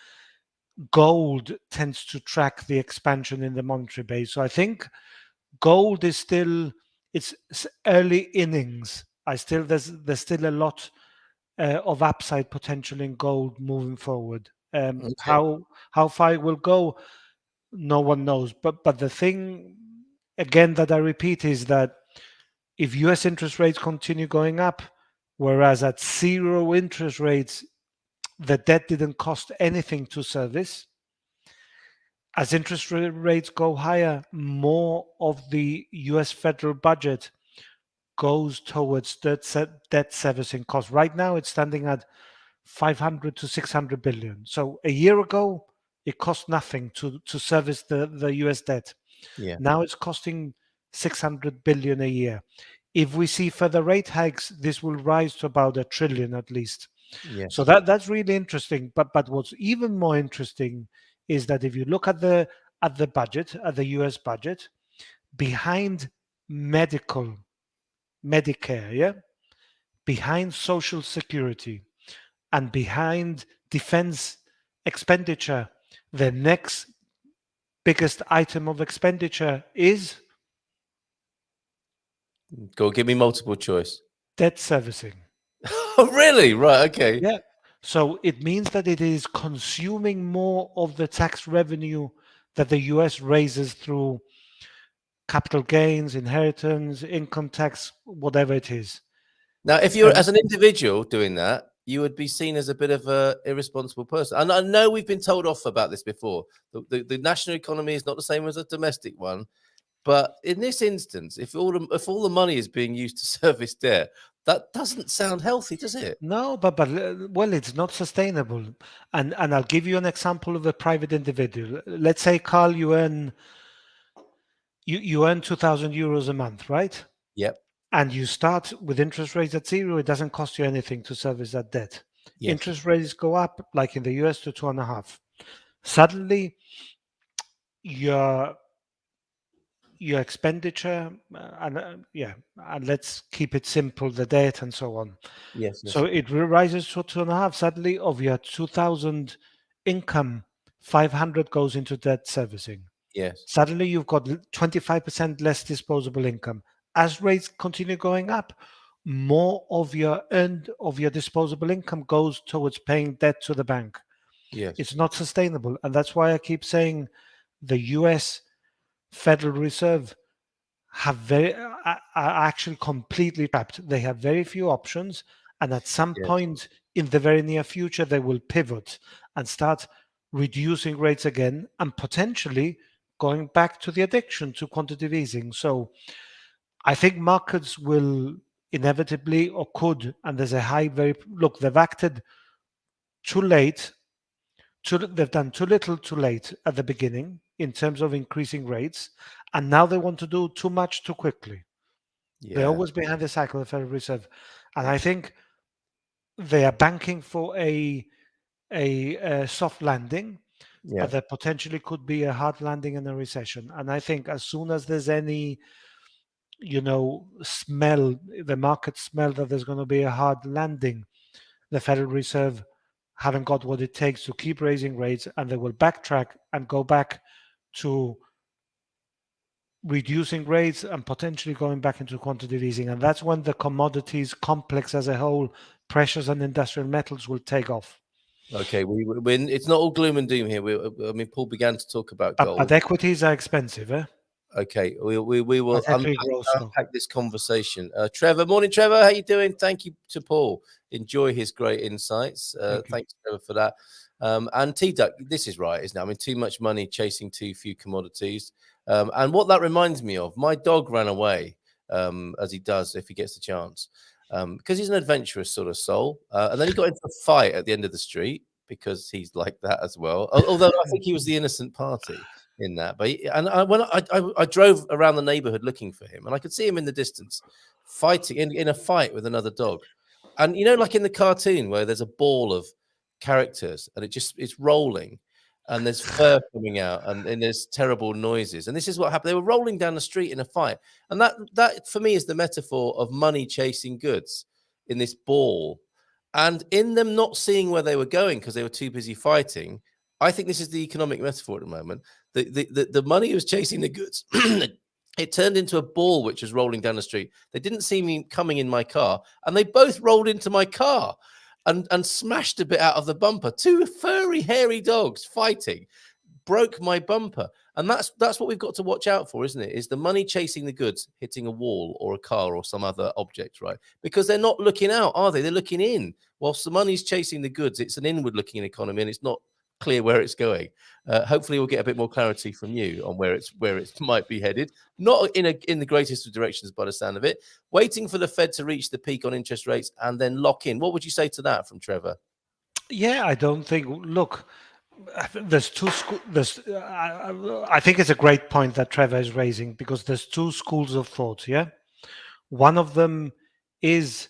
Speaker 4: gold tends to track the expansion in the monetary base. So I think gold is still, it's early innings. There's still a lot of upside potential in gold moving forward.
Speaker 2: Okay.
Speaker 4: How far it will go, no one knows. But the thing again that I repeat is that if US interest rates continue going up, whereas at zero interest rates the debt didn't cost anything to service, as interest rates go higher, more of the US federal budget goes towards debt servicing costs. Right now, it's standing at 500 to 600 billion. So a year ago, it cost nothing to service the US debt.
Speaker 2: Yeah.
Speaker 4: Now it's costing 600 billion a year. If we see further rate hikes, this will rise to about $1 trillion at least.
Speaker 2: Yes.
Speaker 4: So that's really interesting. But what's even more interesting is that if you look at the budget, at the US budget, behind Medicare, yeah, behind Social Security, and behind defense expenditure, the next biggest item of expenditure is
Speaker 2: Go give me multiple choice.
Speaker 4: debt servicing.
Speaker 2: Oh, really? Right. Okay.
Speaker 4: Yeah. So it means that it is consuming more of the tax revenue that the US raises through capital gains, inheritance, income tax, whatever it is.
Speaker 2: Now, if you're as an individual doing that, you would be seen as a bit of a irresponsible person. And I know we've been told off about this before. The national economy is not the same as a domestic one. But in this instance, if all the money is being used to service debt, that doesn't sound healthy, does it?
Speaker 4: No, but well, it's not sustainable. And I'll give you an example of a private individual. Let's say, Carl, you earn 2,000 euros a month, right?
Speaker 2: Yep.
Speaker 4: And you start with interest rates at zero. It doesn't cost you anything to service that debt.
Speaker 2: Yes.
Speaker 4: Interest rates go up, like in the US, to 2.5. Suddenly, your expenditure and let's keep it simple, the debt and so on.
Speaker 2: Yes.
Speaker 4: So it rises to 2.5. Suddenly, of your 2,000 income, 500 goes into debt servicing.
Speaker 2: Yes.
Speaker 4: Suddenly, you've got 25% less disposable income. As rates continue going up, more of your disposable income goes towards paying debt to the bank.
Speaker 2: Yes.
Speaker 4: It's not sustainable, and that's why I keep saying the US Federal Reserve are actually completely trapped. They have very few options, and at some point in the very near future, they will pivot and start reducing rates again, and potentially going back to the addiction to quantitative easing. So I think markets will inevitably, or could, and there's a high look, they've acted too late. They've done too little too late at the beginning in terms of increasing rates, and now they want to do too much too quickly. They're always behind the cycle, the Federal Reserve, and I think they are banking for a soft landing, but there potentially could be a hard landing and a recession. And I think as soon as there's any, the market smell that there's going to be a hard landing, the Federal Reserve haven't got what it takes to keep raising rates, and they will backtrack and go back to reducing rates and potentially going back into quantitative easing. And that's when the commodities complex as a whole, precious and industrial metals, will take off.
Speaker 2: Okay, it's not all gloom and doom here. Paul began to talk about gold.
Speaker 4: But equities are expensive, eh?
Speaker 2: Okay, we will unpack this conversation. Trevor, morning, Trevor. How you doing? Thank you to Paul. Enjoy his great insights. Thanks, Trevor, for that. And T-Duck, this is right, isn't it? Too much money chasing too few commodities. And what that reminds me of, my dog ran away, as he does if he gets the chance, because he's an adventurous sort of soul. And then he got into a fight at the end of the street because he's like that as well. Although I think he was the innocent party in that. But when I drove around the neighborhood looking for him, and I could see him in the distance fighting in a fight with another dog. And like in the cartoon where there's a ball of characters and it's rolling and there's fur coming out and there's terrible noises. And this is what happened. They were rolling down the street in a fight. And that for me is the metaphor of money chasing goods. in this ball, and in them not seeing where they were going because they were too busy fighting. I think this is the economic metaphor at the moment. The money was chasing the goods. It turned into a ball which was rolling down the street. They didn't see me coming in my car, and they both rolled into my car and smashed a bit out of the bumper. Two furry, hairy dogs fighting broke my bumper. And that's what we've got to watch out for, isn't it? Is the money chasing the goods hitting a wall or a car or some other object, right? Because they're not looking out, are they? They're looking in. Whilst the money's chasing the goods, it's an inward-looking economy, and it's not clear where it's going. Hopefully, we'll get a bit more clarity from you on where it might be headed. Not in the greatest of directions, by the sound of it. Waiting for the Fed to reach the peak on interest rates and then lock in. What would you say to that, from Trevor?
Speaker 4: Yeah, I don't think. Look, there's two schools. I think it's a great point that Trevor is raising, because there's two schools of thought. Yeah, one of them is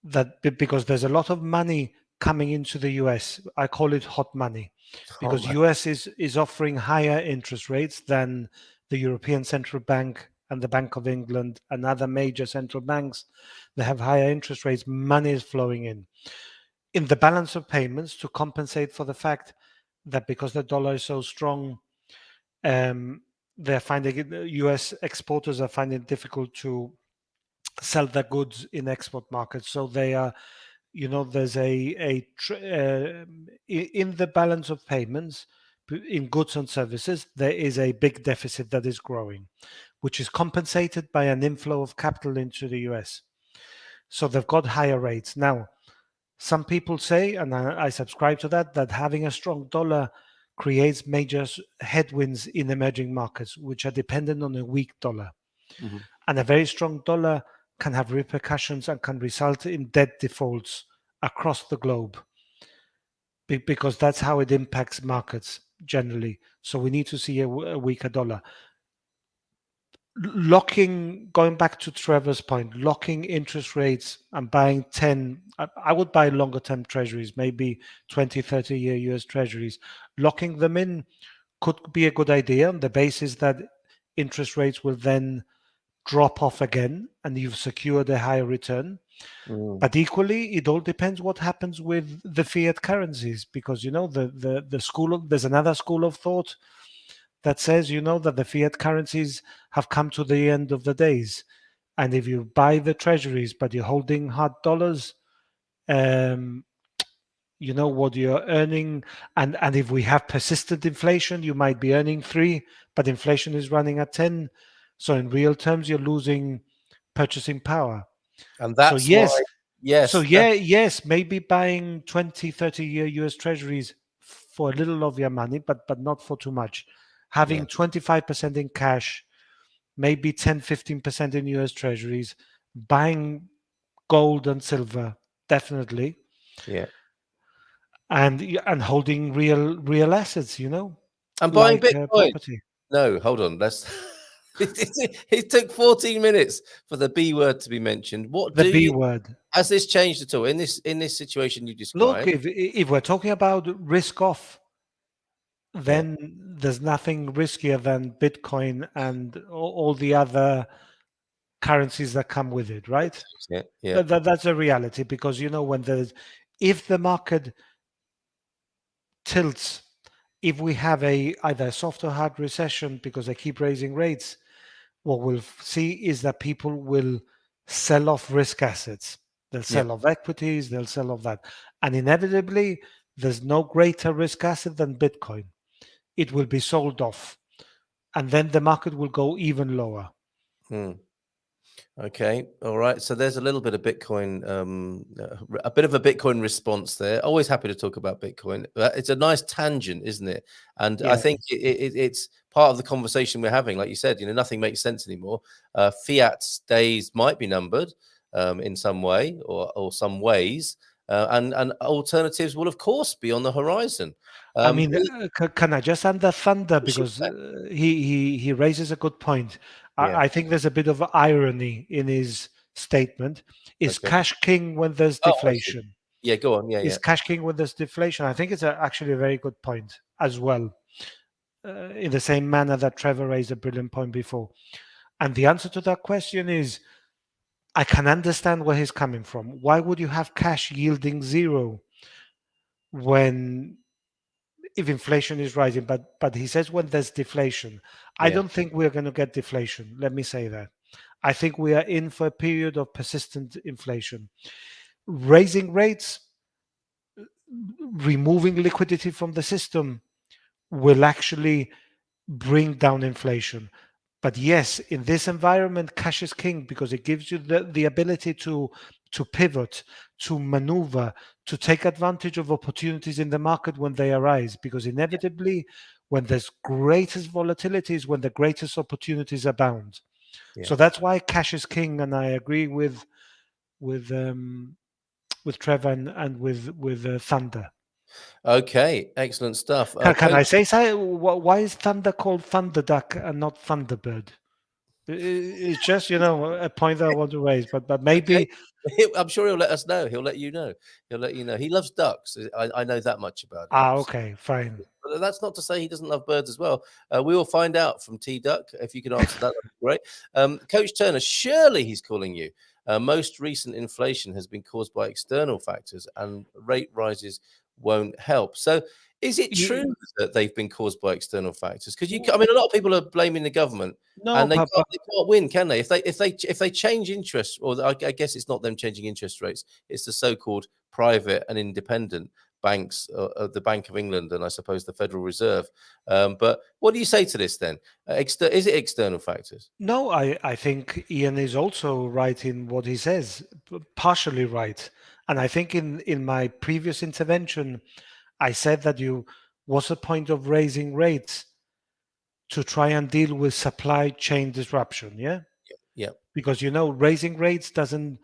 Speaker 4: that because there's a lot of money coming into the US. I call it hot money, because US is offering higher interest rates than the European Central Bank and the Bank of England and other major central banks. They have higher interest rates. Money is flowing in the balance of payments to compensate for the fact that because the dollar is so strong, they're finding US exporters are finding it difficult to sell their goods in export markets. So they are, there's in the balance of payments in goods and services, there is a big deficit that is growing, which is compensated by an inflow of capital into the US. So they've got higher rates. Now, some people say, and I subscribe to that having a strong dollar creates major headwinds in emerging markets, which are dependent on a weak dollar.
Speaker 2: Mm-hmm.
Speaker 4: And a very strong dollar can have repercussions and can result in debt defaults across the globe, because that's how it impacts markets generally. So we need to see a weaker dollar. Going back to Trevor's point, locking interest rates and buying 10, I would buy longer term treasuries, maybe 20, 30-year US treasuries. Locking them in could be a good idea on the basis that interest rates will then drop off again and you've secured a higher return. But equally, it all depends what happens with the fiat currencies, because there's another school of thought that says, that the fiat currencies have come to the end of the days. And if you buy the treasuries, but you're holding hard dollars, what you're earning. And if we have persistent inflation, you might be earning 3, but inflation is running at 10. So in real terms, you're losing purchasing power.
Speaker 2: And that's
Speaker 4: so yes.
Speaker 2: Why, yes.
Speaker 4: So yes, maybe buying 20, 30-year US treasuries for a little of your money, but not for too much. Having 25% in cash, maybe 10, 15% in US treasuries, buying gold and silver, definitely.
Speaker 2: Yeah.
Speaker 4: And holding real assets,
Speaker 2: And buying Bitcoin.
Speaker 4: Property.
Speaker 2: No, hold on. It took 14 minutes for the B word to be mentioned.
Speaker 4: The B word.
Speaker 2: Has this changed at all in this situation you described?
Speaker 4: Look, if we're talking about risk off, then there's nothing riskier than Bitcoin and all the other currencies that come with it, right?
Speaker 2: Yeah.
Speaker 4: That's a reality, because if the market tilts, if we have either a soft or hard recession because they keep raising rates, what we'll see is that people will sell off risk assets. They'll sell off equities, they'll sell off that. And inevitably, there's no greater risk asset than Bitcoin. It will be sold off. And then the market will go even lower.
Speaker 2: Okay. All right. So there's a little bit of Bitcoin, a bit of a Bitcoin response there. Always happy to talk about Bitcoin. It's a nice tangent, isn't it? And I think it's part of the conversation we're having. Like you said, nothing makes sense anymore. Fiat's days might be numbered in some way or some ways. And alternatives will, of course, be on the horizon.
Speaker 4: Can I just under thunder, because he raises a good point. I think there's a bit of irony in his statement. Is cash king when there's deflation?
Speaker 2: Yeah, go on.
Speaker 4: Is cash king when there's deflation? I think it's actually a very good point as well. In the same manner that Trevor raised a brilliant point before. And the answer to that question is, I can understand where he's coming from. Why would you have cash yielding zero when if inflation is rising? But he says when there's deflation. I
Speaker 2: Yeah.
Speaker 4: don't think we're going to get deflation. Let me say that. I think we are in for a period of persistent inflation. Raising rates, removing liquidity from the system will actually bring down inflation. But yes, in this environment, cash is king because it gives you the ability to pivot, to maneuver, to take advantage of opportunities in the market when they arise. Because inevitably, when there's greatest volatility is when the greatest opportunities abound.
Speaker 2: Yeah.
Speaker 4: So that's why cash is king, and I agree with um, with Trevor and with Thunder.
Speaker 2: Okay. Excellent stuff.
Speaker 4: Can I
Speaker 2: Coach.
Speaker 4: say so? Why is Thunder called Thunder Duck and not Thunderbird? It's just a point that I want to raise, but
Speaker 2: Okay.
Speaker 4: maybe
Speaker 2: I'm sure he'll let us know. He'll let you know. He'll let you know. He loves ducks. I know that much about him. So,
Speaker 4: okay, fine.
Speaker 2: but that's not to say he doesn't love birds as well. We will find out from T Duck. If you can answer that, that'd be great. Coach Turner, surely he's calling you. Most recent inflation has been caused by external factors, and rate rises won't help. So, is it true
Speaker 4: You,
Speaker 2: that they've been caused by external factors? Because I mean, a lot of people are blaming the government,
Speaker 4: no,
Speaker 2: and
Speaker 4: but
Speaker 2: they can't win, can they? If they change interest, or I guess it's not them changing interest rates; it's the so-called private and independent banks, the Bank of England, and I suppose the Federal Reserve. But what do you say to this then? Is it external factors?
Speaker 4: no, I think Ian is also right in what he says, partially right. And I think in my previous intervention, I said that what's the point of raising rates to try and deal with supply chain disruption? Yeah,
Speaker 2: Yeah,
Speaker 4: because raising rates doesn't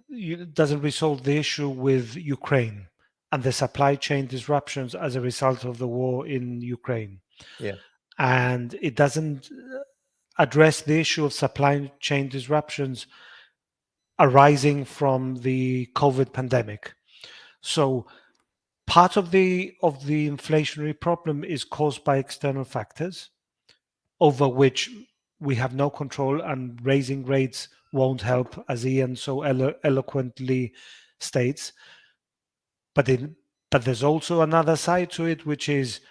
Speaker 4: resolve the issue with Ukraine and the supply chain disruptions as a result of the war in Ukraine.
Speaker 2: yeah,
Speaker 4: And it doesn't address the issue of supply chain disruptions arising from the COVID pandemic. So part of the inflationary problem is caused by external factors over which we have no control, and raising rates won't help, as Ian so eloquently states. But there's also another side to it, which is,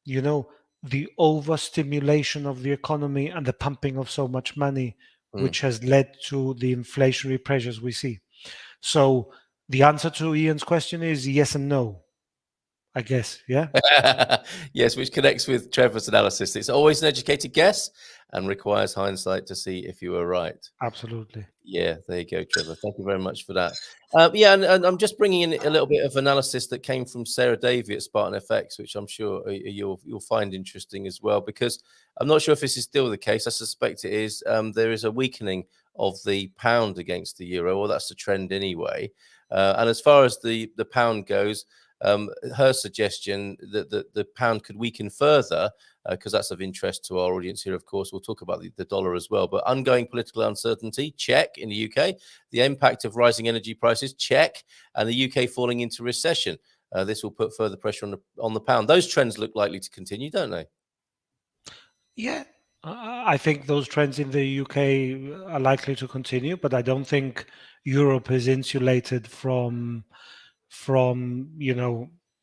Speaker 4: the overstimulation of the economy and the pumping of so much money,
Speaker 2: mm.
Speaker 4: which has led to the inflationary pressures we see. So the answer to Ian's question is yes and no, I guess. Yeah,
Speaker 2: Yes, which connects with Trevor's analysis. It's always an educated guess and requires hindsight to see if you were right.
Speaker 4: absolutely.
Speaker 2: Yeah, there you go, Trevor. Thank you very much for that. Yeah, and I'm just bringing in a little bit of analysis that came from Sarah Davy at Spartan FX, which I'm sure you'll find interesting as well, because I'm not sure if this is still the case. I suspect it is. There is a weakening of the pound against the euro, or that's the trend anyway. And as far as the pound goes, her suggestion that the pound could weaken further, because that's of interest to our audience here, of course. We'll talk about the dollar as well. But ongoing political uncertainty, check, in the UK. The impact of rising energy prices, check. And the UK falling into recession. This will put further pressure on the pound. Those trends look likely to continue, don't they?
Speaker 4: Yeah, I think those trends in the UK are likely to continue, but I don't think Europe is insulated from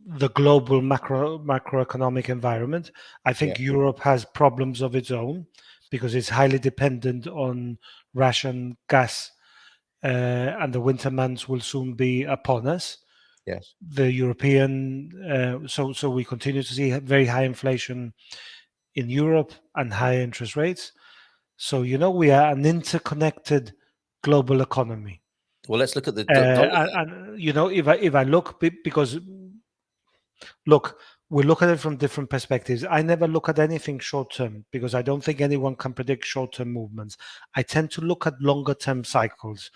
Speaker 4: the global macroeconomic environment. I
Speaker 2: Yeah,
Speaker 4: think Europe has problems of its own because it's highly dependent on Russian gas, and the winter months will soon be upon us.
Speaker 2: yes.
Speaker 4: The European, so we continue to see very high inflation in Europe and high interest rates. So we are an interconnected global economy.
Speaker 2: Well, let's look at the dollar.
Speaker 4: And if I look, because look, we look at it from different perspectives. I never look at anything short term because I don't think anyone can predict short term movements. I tend to look at longer term cycles.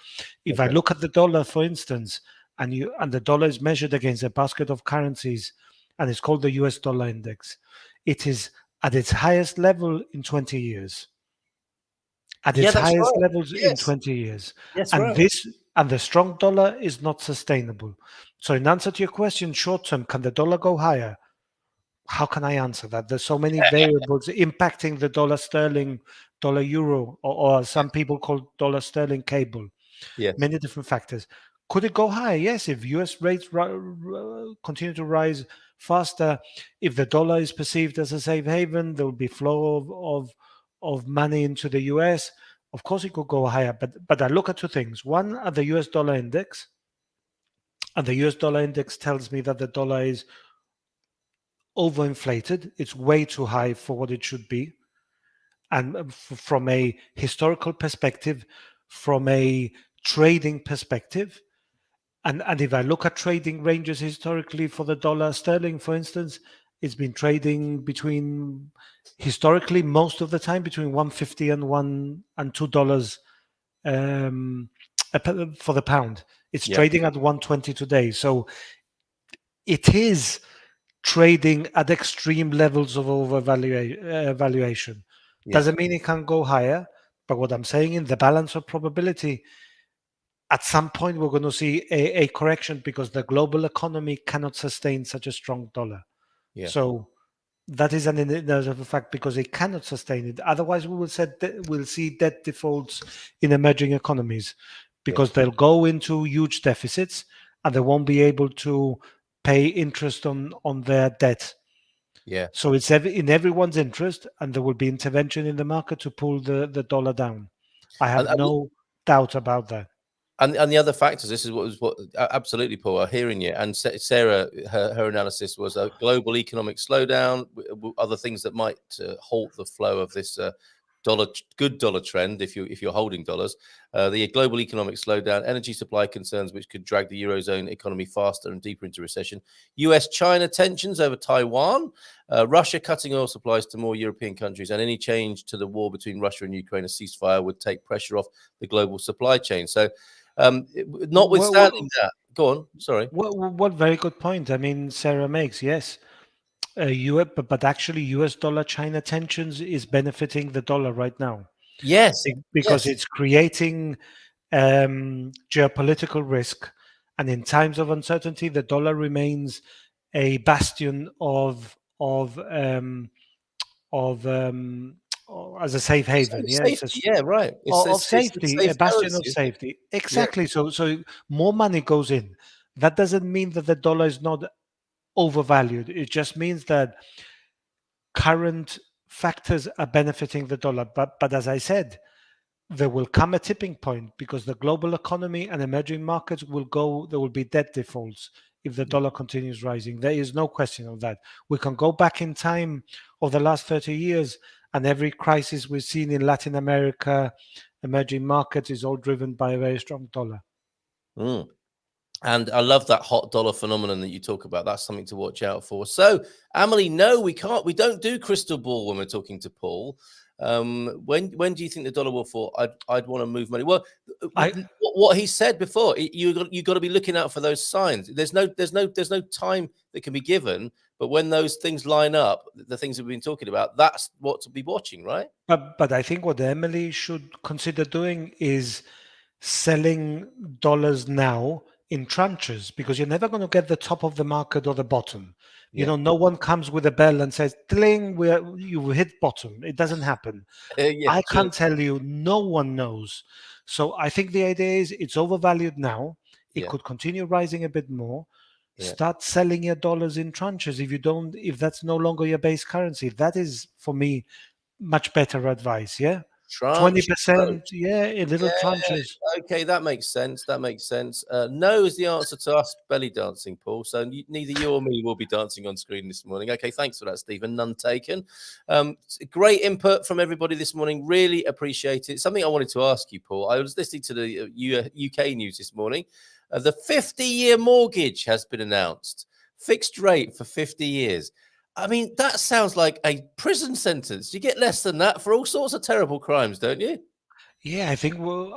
Speaker 4: If I
Speaker 2: Okay.
Speaker 4: look at the dollar, for instance, and the dollar is measured against a basket of currencies, and it's called the US dollar index, it is at its highest level in 20 years. At
Speaker 2: Yeah,
Speaker 4: its
Speaker 2: that's
Speaker 4: highest
Speaker 2: right.
Speaker 4: levels in
Speaker 2: Yes,
Speaker 4: 20 years.
Speaker 2: that's
Speaker 4: And
Speaker 2: right.
Speaker 4: the strong dollar is not sustainable. So in answer to your question, short term, can the dollar go higher? how can I answer that? There's so many variables impacting the dollar sterling, dollar euro, or some people call dollar sterling cable.
Speaker 2: Yes.
Speaker 4: Many different factors. Could it go higher? Yes, if US rates continue to rise faster, if the dollar is perceived as a safe haven, there will be flow of money into the US. Of course, it could go higher. But I look at two things. One, at the US dollar index, and the US dollar index tells me that the dollar is overinflated. It's way too high for what it should be. And from a historical perspective, from a trading perspective, and if I look at trading ranges historically for the dollar sterling, for instance, it's been trading between, historically, most of the time between 150 and $2 for the pound. It's trading at 120 today. So it is trading at extreme levels of overvaluation. Doesn't mean it can go higher, but what I'm saying, in the balance of probability, at some point we're going to see a correction, because the global economy cannot sustain such a strong dollar. So that is an inevitable fact, because it cannot sustain it. Otherwise, we'll see debt defaults in emerging economies, because they'll go into huge deficits and they won't be able to pay interest on their debt. So it's in everyone's interest, and there will be intervention in the market to pull the dollar down. I have no doubt about that.
Speaker 2: And the other factors, this is what absolutely, Paul, I'm hearing you. And Sarah, her analysis was a global economic slowdown, other things that might halt the flow of this good dollar trend if you're holding dollars, the global economic slowdown, energy supply concerns which could drag the Eurozone economy faster and deeper into recession, US-China tensions over Taiwan, Russia cutting oil supplies to more European countries, and any change to the war between Russia and Ukraine, a ceasefire, would take pressure off the global supply chain. So notwithstanding that, go on, sorry.
Speaker 4: What very good point. I mean, Sarah makes, yes. But actually, US dollar China tensions is benefiting the dollar right now.
Speaker 2: Yes,
Speaker 4: because it's creating geopolitical risk, and in times of uncertainty, the dollar remains a bastion of as a safe haven.
Speaker 2: Right.
Speaker 4: Of safety, a bastion of safety. Exactly. So more money goes in. That doesn't mean that the dollar is not overvalued. It just means that current factors are benefiting the dollar. But as I said, there will come a tipping point, because the global economy and emerging markets there will be debt defaults if the dollar continues rising. There is no question of that. We can go back in time of the last 30 years, and every crisis we've seen in Latin America, emerging markets, is all driven by a very strong dollar.
Speaker 2: And I love that hot dollar phenomenon that you talk about. That's something to watch out for. So, Amelie, no, we don't do crystal ball when we're talking to Paul. When do you think the dollar will fall? I'd want to move money. Well, what he said before, you got to be looking out for those signs. There's no time that can be given, but when those things line up, the things we've been talking about, that's what to be watching, right?
Speaker 4: But I think what Emily should consider doing is selling dollars now in tranches, because you're never going to get the top of the market or the bottom. No one comes with a bell and says, "Tling, you hit bottom." It doesn't happen. I can't tell you. No one knows. So I think the idea is it's overvalued now. It could continue rising a bit more. Start selling your dollars in tranches. If that's no longer your base currency, that is, for me, much better advice. 20%, in little tranches.
Speaker 2: Okay, that makes sense. No is the answer to us belly dancing, Paul. So neither you or me will be dancing on screen this morning. Okay, thanks for that, Stephen. None taken. Great input from everybody this morning. Really appreciate it. Something I wanted to ask you, Paul. I was listening to the UK news this morning. The 50-year mortgage has been announced. Fixed rate for 50 years. I mean, that sounds like a prison sentence. You get less than that for all sorts of terrible crimes, don't you?
Speaker 4: Yeah,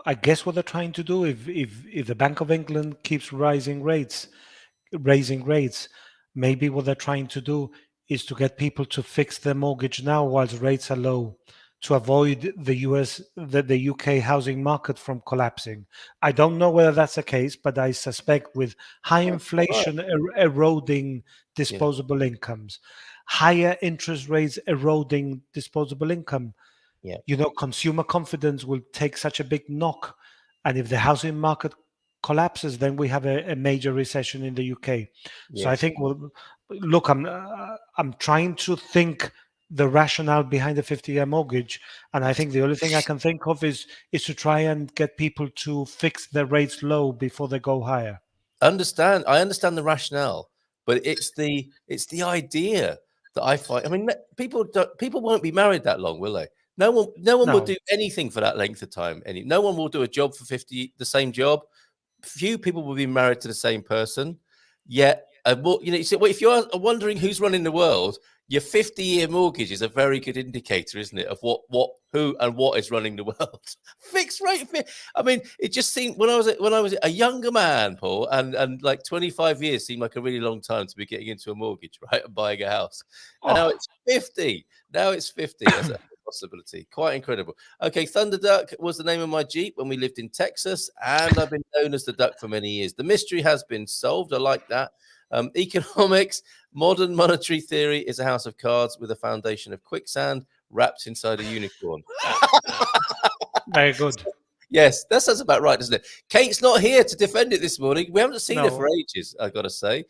Speaker 4: I guess what they're trying to do, if the Bank of England keeps raising rates, maybe what they're trying to do is to get people to fix their mortgage now whilst rates are low, to avoid the UK housing market from collapsing. I don't know whether that's the case, but I suspect with high inflation eroding disposable incomes, higher interest rates eroding disposable income.
Speaker 2: Yeah.
Speaker 4: Consumer confidence will take such a big knock. And if the housing market collapses, then we have a major recession in the UK. So I
Speaker 2: Yes.
Speaker 4: think, look, I'm trying to think the rationale behind the 50-year mortgage, and I think the only thing I can think of is to try and get people to fix their rates low before they go higher.
Speaker 2: I understand the rationale, but it's the idea that I find. I mean, people won't be married that long, will they? No one will
Speaker 4: No.
Speaker 2: do anything for that length of time. No one will do a job for 50, the same job. Few people will be married to the same person. Yet, you say, well, if you're wondering who's running the world, your 50-year mortgage is a very good indicator, isn't it, of who and what is running the world? Fixed rate. I mean, it just seemed when I was a younger man, Paul, and like 25 years seemed like a really long time to be getting into a mortgage, right, and buying a house. And now it's 50. Now it's 50 as a possibility. Quite incredible. Okay, Thunder Duck was the name of my Jeep when we lived in Texas, and I've been known as the Duck for many years. The mystery has been solved. I like that. Economics, modern monetary theory is a house of cards with a foundation of quicksand wrapped inside a unicorn.
Speaker 4: Very good.
Speaker 2: Yes, that sounds about right, doesn't it? Kate's not here to defend it this morning. We haven't seen her for ages, I've got to say.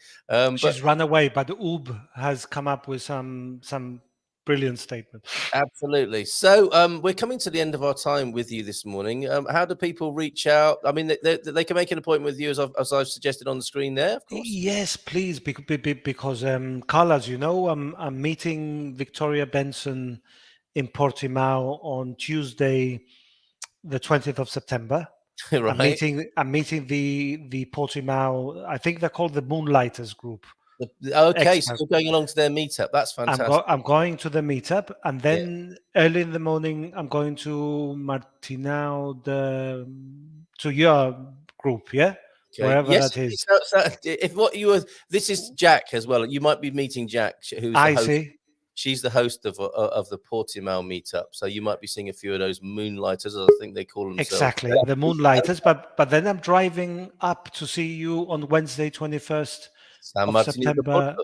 Speaker 4: She's run away, but Ub has come up with some brilliant statement.
Speaker 2: Absolutely. So we're coming to the end of our time with you this morning. How do people reach out? I mean, they can make an appointment with you, as I've suggested on the screen there, of course.
Speaker 4: Yes, please, because Carl, as you know, I'm meeting Victoria Benson in Portimao on Tuesday, the 20th of September.
Speaker 2: Right.
Speaker 4: I'm meeting the Portimao. I think they're called the Moonlighters group.
Speaker 2: Okay, so you're going along to their meetup. That's fantastic.
Speaker 4: I'm going to the meetup, and then early in the morning, I'm going to Martinao, to your group,
Speaker 2: Okay.
Speaker 4: Wherever that is.
Speaker 2: So this is Jack as well. You might be meeting Jack, who's the host.
Speaker 4: See.
Speaker 2: She's the host of the Portimao meetup, so you might be seeing a few of those moonlighters, I think they call themselves.
Speaker 4: Exactly, the moonlighters. But then I'm driving up to see you on Wednesday, 21st of September,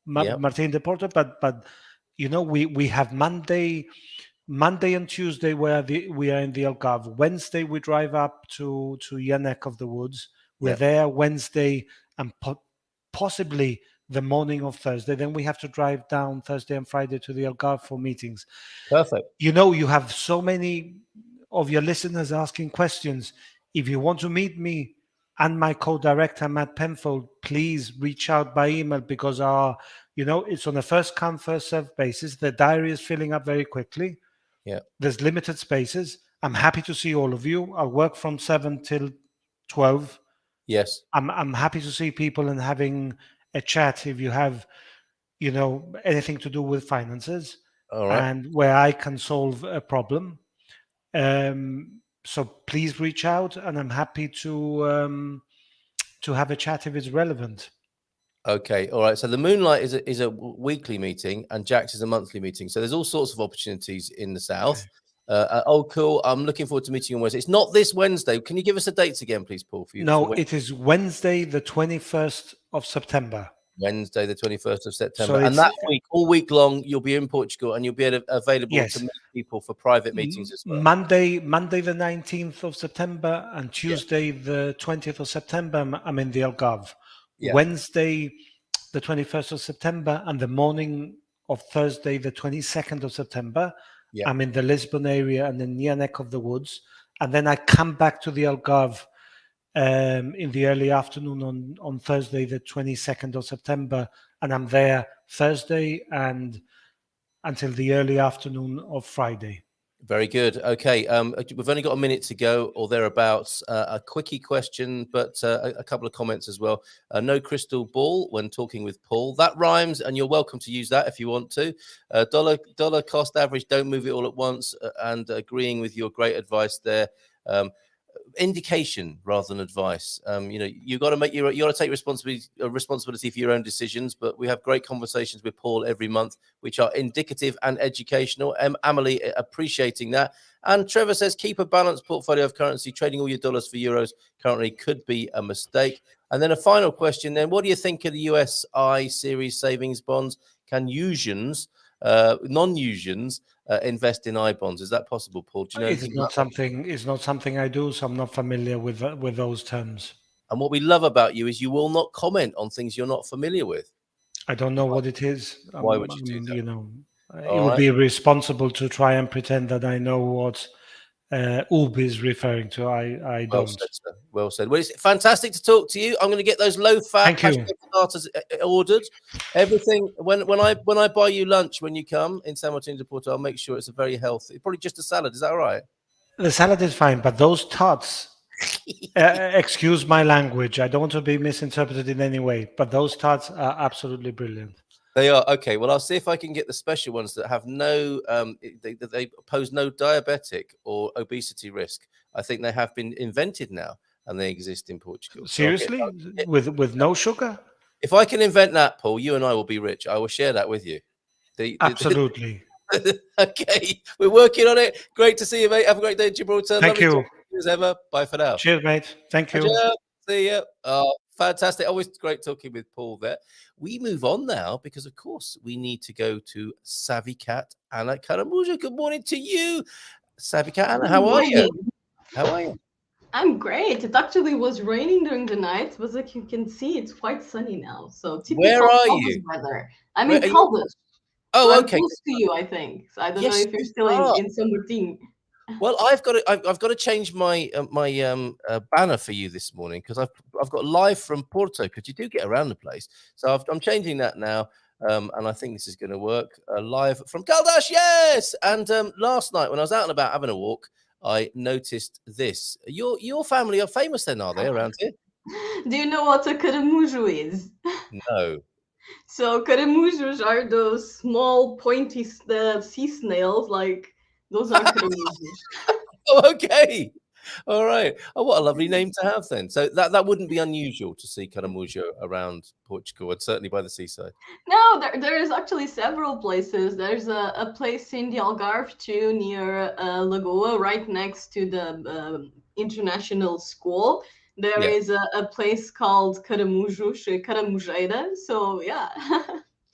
Speaker 4: Martin de Porto. But we have Monday and Tuesday where we are in the Algarve. Wednesday we drive up to your neck of the woods. We're there Wednesday and possibly the morning of Thursday. Then we have to drive down Thursday and Friday to the Algarve for meetings.
Speaker 2: Perfect.
Speaker 4: You have so many of your listeners asking questions. If you want to meet me and my co-director, Matt Penfold, please reach out by email, because it's on a first come, first served basis. The diary is filling up very quickly.
Speaker 2: Yeah.
Speaker 4: There's limited spaces. I'm happy to see all of you. I'll work from 7 till 12.
Speaker 2: Yes.
Speaker 4: I'm happy to see people and having a chat if you have, anything to do with finances.
Speaker 2: All right.
Speaker 4: And where I can solve a problem. So please reach out, and I'm happy to have a chat if it's relevant.
Speaker 2: Okay, all right. So the Moonlight is a weekly meeting, and Jack's is a monthly meeting. So there's all sorts of opportunities in the south. Okay. Cool. I'm looking forward to meeting you on Wednesday. It's not this Wednesday. Can you give us the dates again, please, Paul? For you?
Speaker 4: No, it is Wednesday, the 21st of September.
Speaker 2: Wednesday, the 21st of September. And that week, all week long, you'll be in Portugal, and you'll be available to meet people for private meetings as well.
Speaker 4: Monday, the 19th of September, and Tuesday, the 20th of September, I'm in the Algarve. Yeah. Wednesday, the 21st of September, and the morning of Thursday, the 22nd of September, I'm in the Lisbon area and the near neck of the woods. And then I come back to the Algarve in the early afternoon on Thursday, the 22nd of September, and I'm there Thursday and until the early afternoon of Friday.
Speaker 2: Very good. Okay, we've only got a minute to go or thereabouts. A quickie question, but a couple of comments as well. No crystal ball when talking with Paul. That rhymes, and you're welcome to use that if you want to. Dollar cost average, don't move it all at once, and agreeing with your great advice there. Indication rather than advice. You got to take responsibility for your own decisions. But we have great conversations with Paul every month, which are indicative and educational. Amelie appreciating that. And Trevor says, keep a balanced portfolio of currency. Trading all your dollars for euros currently could be a mistake. And then a final question then, what do you think of the USI series savings bonds? can Usians, non-Usians, invest in I bonds? Is that possible, Paul? Do you know anything about that?
Speaker 4: It's not something I do, so I'm not familiar with those terms.
Speaker 2: And what we love about you is you will not comment on things you're not familiar with.
Speaker 4: I don't know what it is.
Speaker 2: Why would you do that?
Speaker 4: You know, it
Speaker 2: All
Speaker 4: would
Speaker 2: right.
Speaker 4: be responsible to try and pretend that I know what UB is referring to. I
Speaker 2: Well
Speaker 4: don't.
Speaker 2: said, sir. Well said. Well, it's fantastic to talk to you. I'm going to get those low-fat
Speaker 4: Thank you.
Speaker 2: hashtag starters ordered. Everything when I buy you lunch when you come in San Martin de Porto, I'll make sure it's a very healthy. Probably just a salad. Is that all right?
Speaker 4: The salad is fine, but those tots. Excuse my language. I don't want to be misinterpreted in any way, but those tarts are absolutely brilliant.
Speaker 2: They are okay. Well, I'll see if I can get the special ones that have no, they pose no diabetic or obesity risk. I think they have been invented now, and they exist in Portugal.
Speaker 4: Seriously, with no sugar?
Speaker 2: If I can invent that, Paul, you and I will be rich. I will share that with you.
Speaker 4: Absolutely.
Speaker 2: Okay, we're working on it. Great to see you, mate. Have a great day, Gibraltar.
Speaker 4: Thank you.
Speaker 2: As ever. Bye for now.
Speaker 4: Cheers, mate. Thank you.
Speaker 2: See you. Oh, fantastic. Always great talking with Paul there. We move on now because, of course, we need to go to Savvy Cat Anna Caramuja. Good morning to you, Savvy Cat Anna. How are you? How are you?
Speaker 5: I'm great. It actually was raining during the night, but like you can see, it's quite sunny now. So typical
Speaker 2: Where are you?
Speaker 5: weather. I'm in Caldas.
Speaker 2: Oh,
Speaker 5: so
Speaker 2: okay.
Speaker 5: I'm close to you, I think. So I don't know if you're still in San Martin.
Speaker 2: Well, I've got to change my banner for you this morning because I've got live from Porto because you do get around the place. So I'm changing that now, and I think this is going to work. Live from Caldas, yes. And last night when I was out and about having a walk, I noticed this. Your family are famous then, are they, around here?
Speaker 5: Do you know what a caramujo is?
Speaker 2: No.
Speaker 5: So caramujos are those small pointy sea snails, like those are caramujos.
Speaker 2: Oh, okay. All right. Oh, what a lovely name to have then. So that wouldn't be unusual to see caramujo around Portugal, and certainly by the seaside.
Speaker 5: No, there is actually several places. There's a place in the Algarve too, near Lagoa, right next to the international school. There is a place called Caramujeira. So yeah.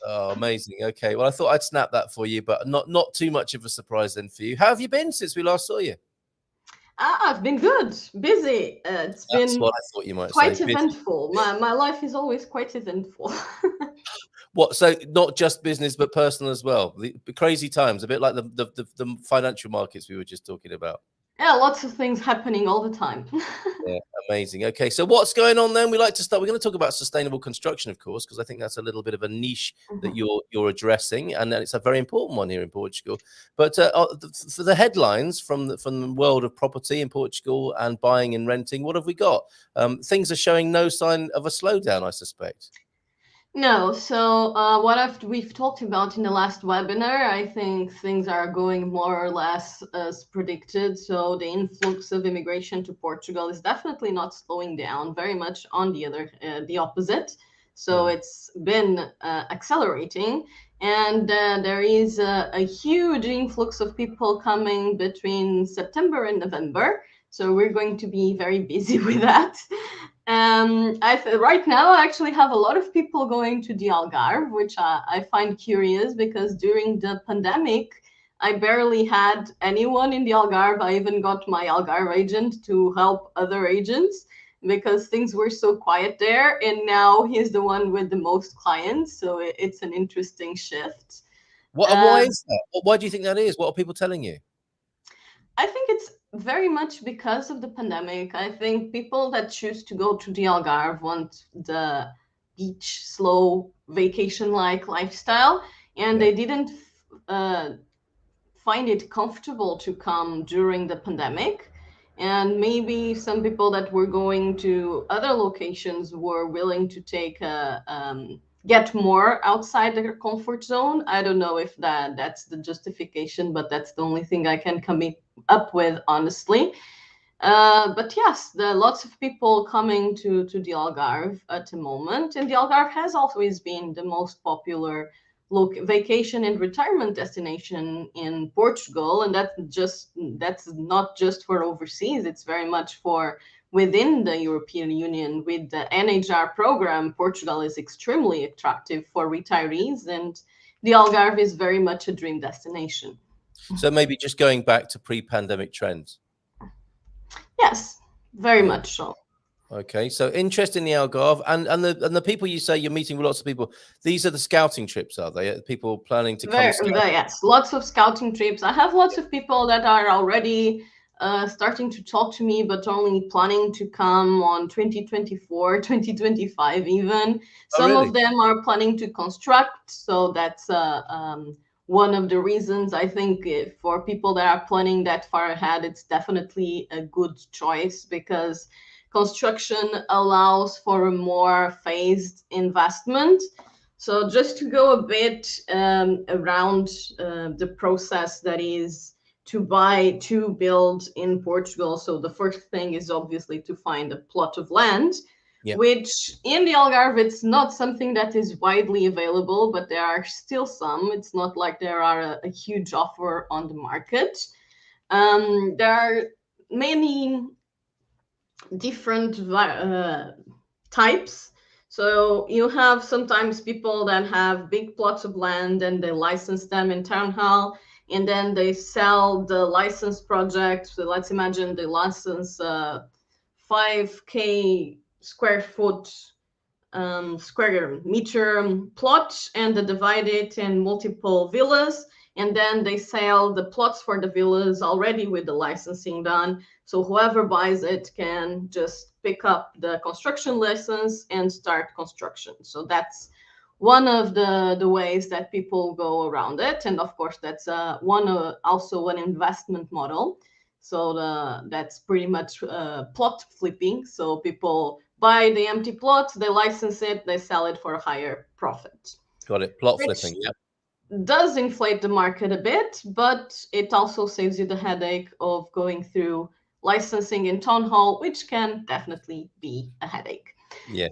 Speaker 2: Oh, amazing. Okay. Well, I thought I'd snap that for you, but not too much of a surprise then for you. How have you been since we last saw you?
Speaker 5: I've been good, busy. It's been
Speaker 2: what I thought you might
Speaker 5: quite
Speaker 2: say.
Speaker 5: eventful. My life is always quite eventful.
Speaker 2: What? So not just business, but personal as well. The crazy times, a bit like the financial markets we were just talking about.
Speaker 5: Yeah, lots of things happening all the time.
Speaker 2: Yeah, amazing. Okay, so what's going on then? We like to start. We're going to talk about sustainable construction, of course, because I think that's a little bit of a niche that you're addressing, and it's a very important one here in Portugal. But for the headlines from the world of property in Portugal and buying and renting, what have we got? Things are showing no sign of a slowdown, I suspect.
Speaker 5: No, so what we've talked about in the last webinar, I think things are going more or less as predicted. So the influx of immigration to Portugal is definitely not slowing down, very much on the opposite. So it's been accelerating, and there is a huge influx of people coming between September and November. So we're going to be very busy with that. Right now, I actually have a lot of people going to the Algarve, which I find curious because during the pandemic, I barely had anyone in the Algarve. I even got my Algarve agent to help other agents because things were so quiet there. And now he's the one with the most clients. So it's an interesting shift.
Speaker 2: Why is that? Why do you think that is? What are people telling you?
Speaker 5: I think it's very much because of the pandemic. I think people that choose to go to the Algarve want the beach, slow, vacation-like lifestyle, and they didn't find it comfortable to come during the pandemic. And maybe some people that were going to other locations were willing to take get more outside their comfort zone. I don't know if that's the justification, but that's the only thing I can come up with, honestly. But yes, there are lots of people coming to the Algarve at the moment, and the Algarve has always been the most popular vacation and retirement destination in Portugal, and that's not just for overseas. It's very much for within the European Union. With the NHR program, Portugal is extremely attractive for retirees, and the Algarve is very much a dream destination.
Speaker 2: So maybe just going back to pre-pandemic trends.
Speaker 5: Yes, very much so.
Speaker 2: Okay, so interest in the Algarve and the people you say you're meeting with lots of people. These are the scouting trips, are they? People planning to come scout?
Speaker 5: Yes, lots of scouting trips. I have lots of people that are already starting to talk to me, but only planning to come on 2024, 2025 even. Some
Speaker 2: really?
Speaker 5: of them are planning to construct, so that's one of the reasons I think for people that are planning that far ahead, it's definitely a good choice because construction allows for a more phased investment. So just to go a bit around the process that is to buy, to build in Portugal. So the first thing is obviously to find a plot of land, which in the Algarve, it's not something that is widely available, but there are still some. It's not like there are a huge offer on the market. There are many different types. So you have sometimes people that have big plots of land and they license them in town hall, and then they sell the license project. So let's imagine they license 5K square foot square meter plot, and they divide it in multiple villas, and then they sell the plots for the villas already with the licensing done. So whoever buys it can just pick up the construction license and start construction. So that's one of the ways that people go around it. And of course, that's also an investment model. So that's pretty much plot flipping. So people buy the empty plot, they license it, they sell it for a higher profit.
Speaker 2: Got it. Plot flipping. Yeah.
Speaker 5: Does inflate the market a bit, but it also saves you the headache of going through licensing in town hall, which can definitely be a headache.
Speaker 2: Yeah.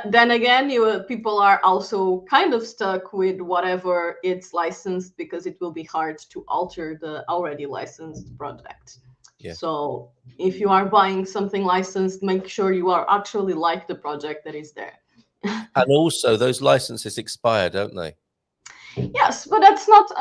Speaker 5: Then again, people are also kind of stuck with whatever it's licensed because it will be hard to alter the already licensed project. Yeah. So if you are buying something licensed, make sure you are actually like the project that is there.
Speaker 2: And also, those licenses expire, don't they?
Speaker 5: Yes, but that's not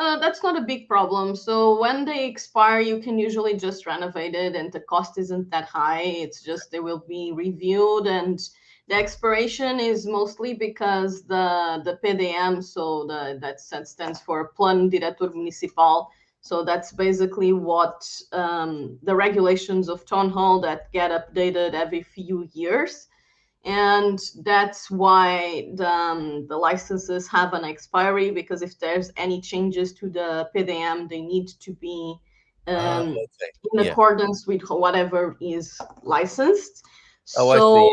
Speaker 5: a big problem. So when they expire, you can usually just renovate it, and the cost isn't that high. It's just they will be reviewed, and the expiration is mostly because the PDM, so that stands for Plano Diretor Municipal. So that's basically what the regulations of town hall that get updated every few years. And that's why the licenses have an expiry, because if there's any changes to the PDM, they need to be in accordance with whatever is licensed. So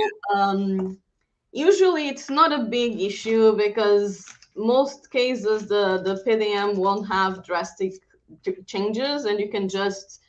Speaker 5: usually it's not a big issue because most cases the PDM won't have drastic changes, and you can just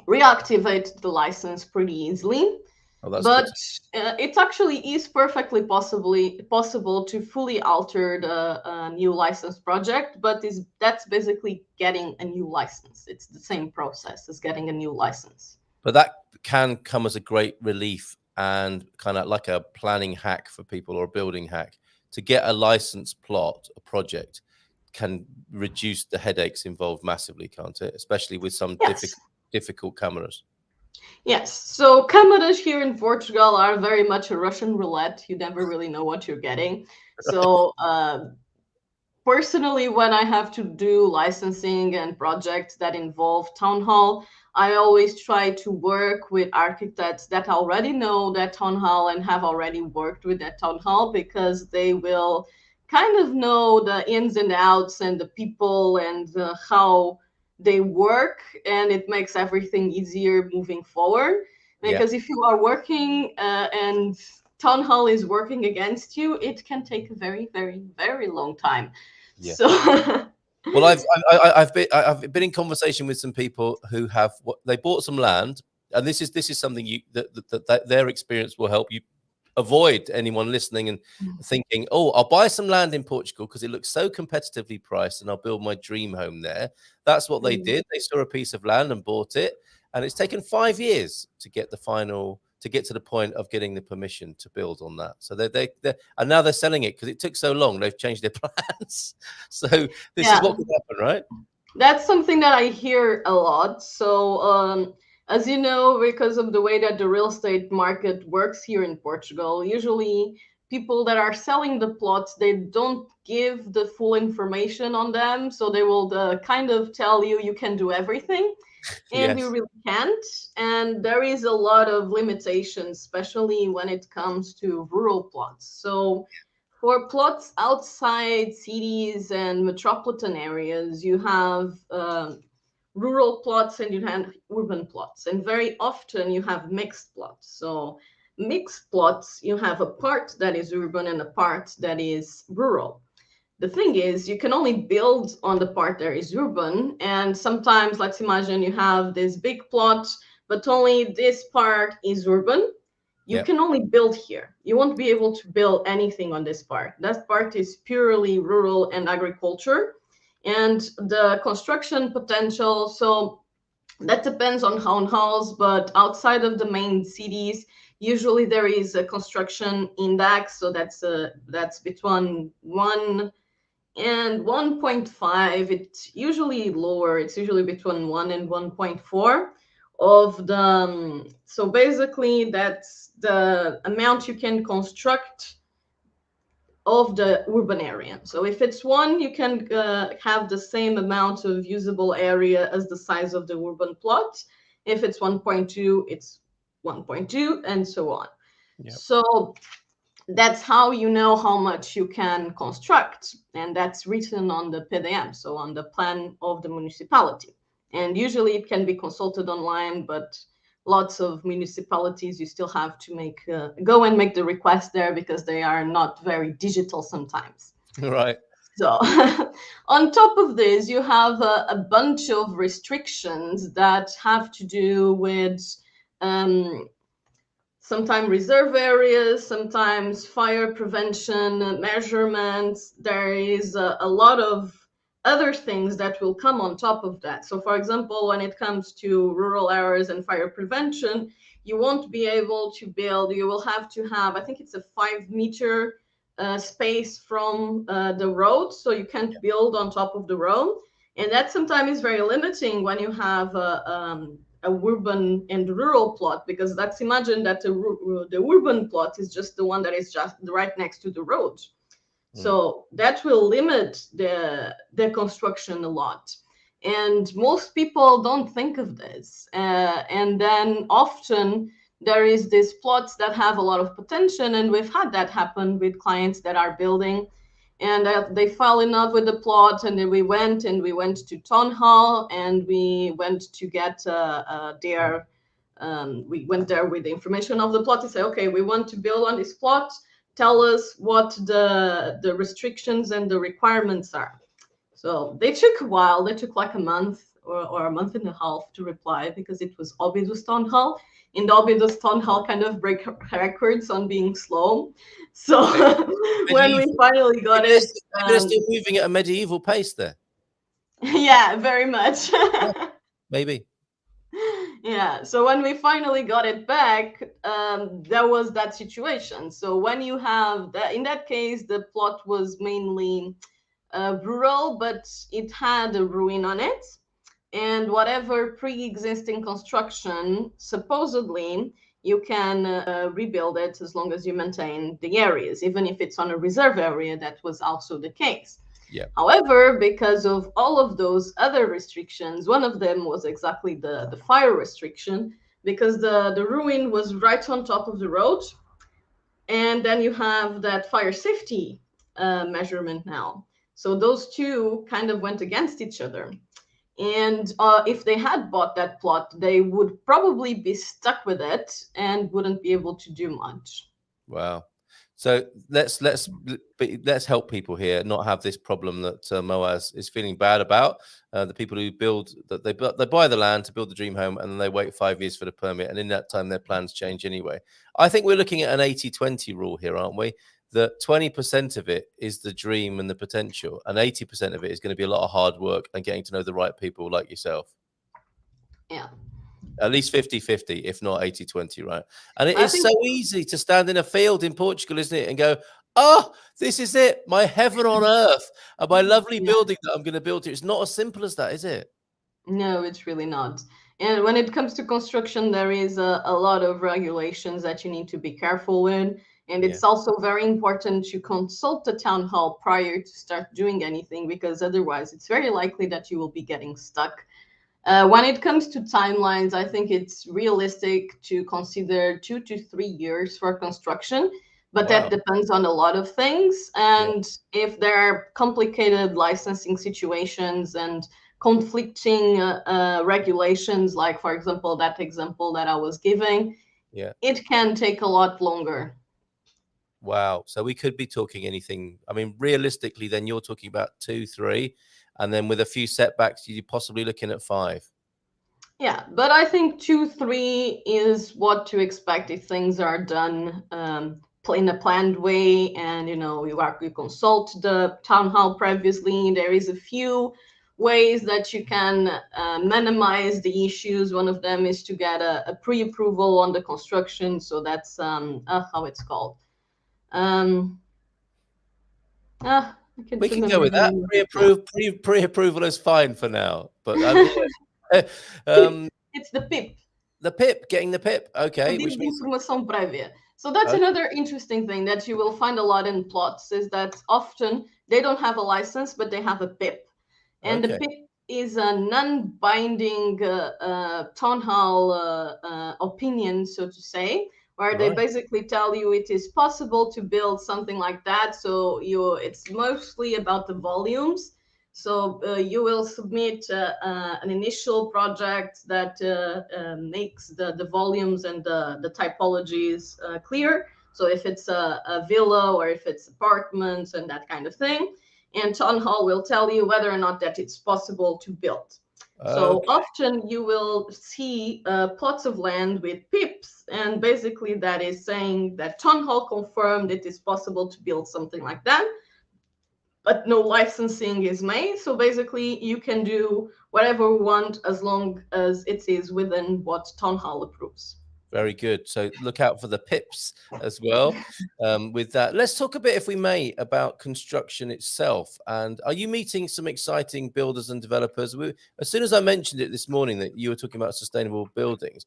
Speaker 5: reactivate the license pretty easily. But it actually is perfectly possible to fully alter the new license project, but that's basically getting a new license. It's the same process as getting a new license.
Speaker 2: But that can come as a great relief and kind of like a planning hack for people, or a building hack. To get a licensed plot, a project, can reduce the headaches involved massively, can't it? Especially with some difficult cameras.
Speaker 5: Yes, so cameras here in Portugal are very much a Russian roulette. You never really know what you're getting. So personally, when I have to do licensing and projects that involve town hall, I always try to work with architects that already know that town hall and have already worked with that town hall, because they will kind of know the ins and outs and the people and how they work, and it makes everything easier moving forward. Because if you are working and town hall is working against you, it can take a very, very, very long time. Yeah. So
Speaker 2: well, I've been in conversation with some people who they bought some land, and this is something that their experience will help you avoid anyone listening and thinking, oh, I'll buy some land in Portugal because it looks so competitively priced and I'll build my dream home there. That's what they did. They saw a piece of land and bought it, and it's taken 5 years to get the final to get to the point of getting the permission to build on that. So and now they're selling it because it took so long. They've changed their plans. So this is what could happen, right?
Speaker 5: That's something that I hear a lot. So as you know, because of the way that the real estate market works here in Portugal, usually people that are selling the plots, they don't give the full information on them. So they will kind of tell you can do everything. And you really can't. And there is a lot of limitations, especially when it comes to rural plots. So for plots outside cities and metropolitan areas, you have rural plots and you have urban plots. And very often you have mixed plots. So mixed plots, you have a part that is urban and a part that is rural. The thing is, you can only build on the part that is urban. And sometimes, let's imagine you have this big plot, but only this part is urban. You can only build here. You won't be able to build anything on this part. That part is purely rural and agriculture. And the construction potential, so that depends on townhalls, but outside of the main cities, usually there is a construction index. So that's between 1 and 1.5. It's usually lower. It's usually between 1 and 1.4 of the. So basically, that's the amount you can construct of the urban area. So if it's 1, you can have the same amount of usable area as the size of the urban plot. If it's 1.2, it's 1.2, and so on. So that's how you know how much you can construct, and that's written on the PDM, so on the plan of the municipality. And usually it can be consulted online, but lots of municipalities you still have to go and make the request there because they are not very digital sometimes.
Speaker 2: Right.
Speaker 5: So on top of this, you have a bunch of restrictions that have to do with sometimes reserve areas, sometimes fire prevention measurements. There is a lot of other things that will come on top of that. So for example, when it comes to rural areas and fire prevention, you won't be able to build. You will have to have, I think it's a 5-meter space from the road. So you can't build on top of the road. And that sometimes is very limiting when you have a urban and rural plot, because let's imagine that the urban plot is just the one that is just right next to the road. So that will limit the construction a lot. And most people don't think of this. And then often there is these plots that have a lot of potential. And we've had that happen with clients that are building, and they fell in love with the plot, and then we went to town hall, and we went to get we went there with the information of the plot to say, okay, we want to build on this plot. Tell us what the restrictions and the requirements are. So they took a while. They took like a month or a month and a half to reply, because it was Óbidos town hall. And Óbidos town hall kind of break records on being slow. So when we finally got it,
Speaker 2: they're still moving at a medieval pace there.
Speaker 5: Yeah, very much.
Speaker 2: Maybe.
Speaker 5: Yeah. So when we finally got it back, there was that situation. So when you have that, in that case, the plot was mainly rural, but it had a ruin on it. And whatever pre-existing construction, supposedly, you can rebuild it as long as you maintain the areas, even if it's on a reserve area. That was also the case.
Speaker 2: Yeah.
Speaker 5: However, because of all of those other restrictions, one of them was exactly the fire restriction, because the ruin was right on top of the road. And then you have that fire safety measurement now. So those two kind of went against each other. And if they had bought that plot, they would probably be stuck with it and wouldn't be able to do much.
Speaker 2: Wow. So let's help people here not have this problem that Moaz is feeling bad about. The people who build that they buy the land to build the dream home, and then they wait 5 years for the permit, and in that time their plans change anyway. I think we're looking at an 80-20 rule here, aren't we? That 20% of it is the dream and the potential, and 80% of it is going to be a lot of hard work and getting to know the right people like yourself.
Speaker 5: Yeah.
Speaker 2: At least 50-50, if not 80-20, right? And it
Speaker 5: I
Speaker 2: is
Speaker 5: think
Speaker 2: so easy to stand in a field in Portugal, isn't it? And go, oh, this is it, my heaven on earth, and my lovely
Speaker 5: Yeah.
Speaker 2: building that I'm going to build here. It's not as simple as that, is it?
Speaker 5: No, it's really not. And when it comes to construction, there is a lot of regulations that you need to be careful with. And
Speaker 2: Yeah.
Speaker 5: it's also very important to consult the town hall prior to start doing anything, because otherwise it's very likely that you will be getting stuck. When it comes to timelines, I think it's realistic to consider 2 to 3 years for construction, but that
Speaker 2: Wow.
Speaker 5: depends on a lot of things.
Speaker 2: Yeah.
Speaker 5: And if there are complicated licensing situations and conflicting regulations, like, for example, that example that I was giving,
Speaker 2: Yeah.
Speaker 5: it can take a lot longer.
Speaker 2: Wow. So we could be talking anything. I mean, realistically, then you're talking about 2, 3, and then with a few setbacks, you're possibly looking at 5.
Speaker 5: Yeah, but I think 2, 3 is what to expect if things are done in a planned way, and you consult the town hall previously. There is a few ways that you can minimize the issues. One of them is to get a pre-approval on the construction, so that's how it's called. I can't
Speaker 2: We can
Speaker 5: remember
Speaker 2: go with
Speaker 5: the
Speaker 2: that.
Speaker 5: name of it now.
Speaker 2: Pre-approval is fine for now. But I mean,
Speaker 5: It's the PIP.
Speaker 2: the PIP, getting the PIP, okay,
Speaker 5: Pedido
Speaker 2: which
Speaker 5: de
Speaker 2: means
Speaker 5: informação prévia. So that's
Speaker 2: okay.
Speaker 5: another interesting thing that you will find a lot in plots, is that often they don't have a license, but they have a PIP. And the
Speaker 2: Okay.
Speaker 5: PIP is a non-binding town hall opinion, so to say, where they
Speaker 2: Right.
Speaker 5: basically tell you it is possible to build something like that. So it's mostly about the volumes. So you will submit an initial project that makes the volumes and the typologies clear. So if it's a villa or if it's apartments and that kind of thing. And town hall will tell you whether or not that it's possible to build. So
Speaker 2: Okay.
Speaker 5: often you will see plots of land with PIPs, and basically that is saying that town hall confirmed it is possible to build something like that, but no licensing is made. So basically you can do whatever you want as long as it is within what town hall approves.
Speaker 2: Very good. So look out for the pips as well. With that, let's talk a bit, if we may, about construction itself. And are you meeting some exciting builders and developers? As soon as I mentioned it this morning that you were talking about sustainable buildings,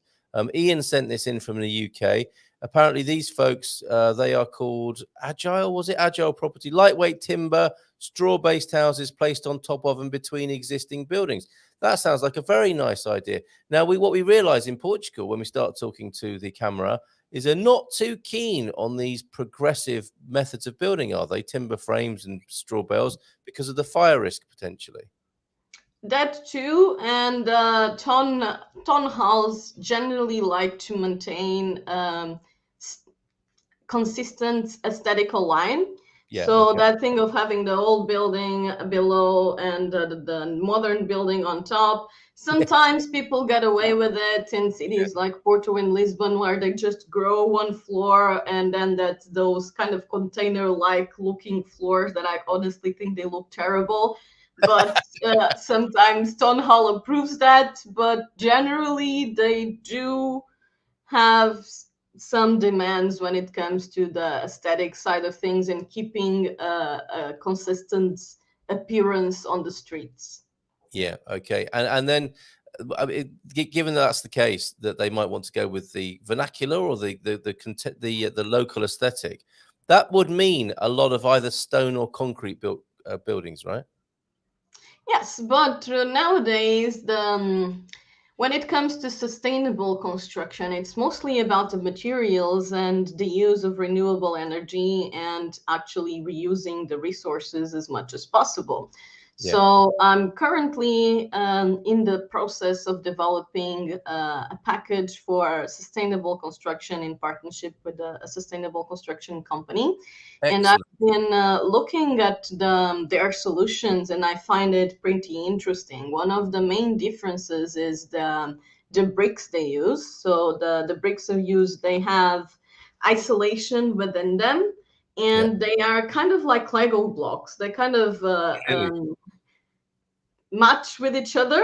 Speaker 2: Ian sent this in from the UK. Apparently, these folks, they are called Agile. Was it Agile Property? Lightweight timber, straw-based houses placed on top of and between existing buildings. That sounds like a very nice idea. Now, what we realize in Portugal when we start talking to the camera is they're not too keen on these progressive methods of building, are they? Timber frames and straw bales, because of the fire risk potentially.
Speaker 5: That too, and town halls generally like to maintain consistent aesthetical line.
Speaker 2: Yeah,
Speaker 5: so
Speaker 2: okay.
Speaker 5: that thing of having the old building below and the modern building on top, sometimes people get away with it in cities like Porto and Lisbon, where they just grow one floor, and then that's those kind of container-like looking floors that I honestly think they look terrible. But sometimes town hall approves that, but generally they do have some demands when it comes to the aesthetic side of things and keeping a consistent appearance on the streets.
Speaker 2: Yeah, okay. And then, I mean, given that that's the case, that they might want to go with the vernacular or the local aesthetic, that would mean a lot of either stone or concrete built buildings, right?
Speaker 5: Yes, but nowadays when it comes to sustainable construction, it's mostly about the materials and the use of renewable energy and actually reusing the resources as much as possible.
Speaker 2: Yeah.
Speaker 5: So I'm currently in the process of developing a package for sustainable construction in partnership with a sustainable construction company. And I've
Speaker 2: Excellent.
Speaker 5: been looking at their solutions, and I find it pretty interesting. One of the main differences is the bricks they use. So the bricks they have isolation within them, and they are kind of like Lego blocks. They kind of match with each other.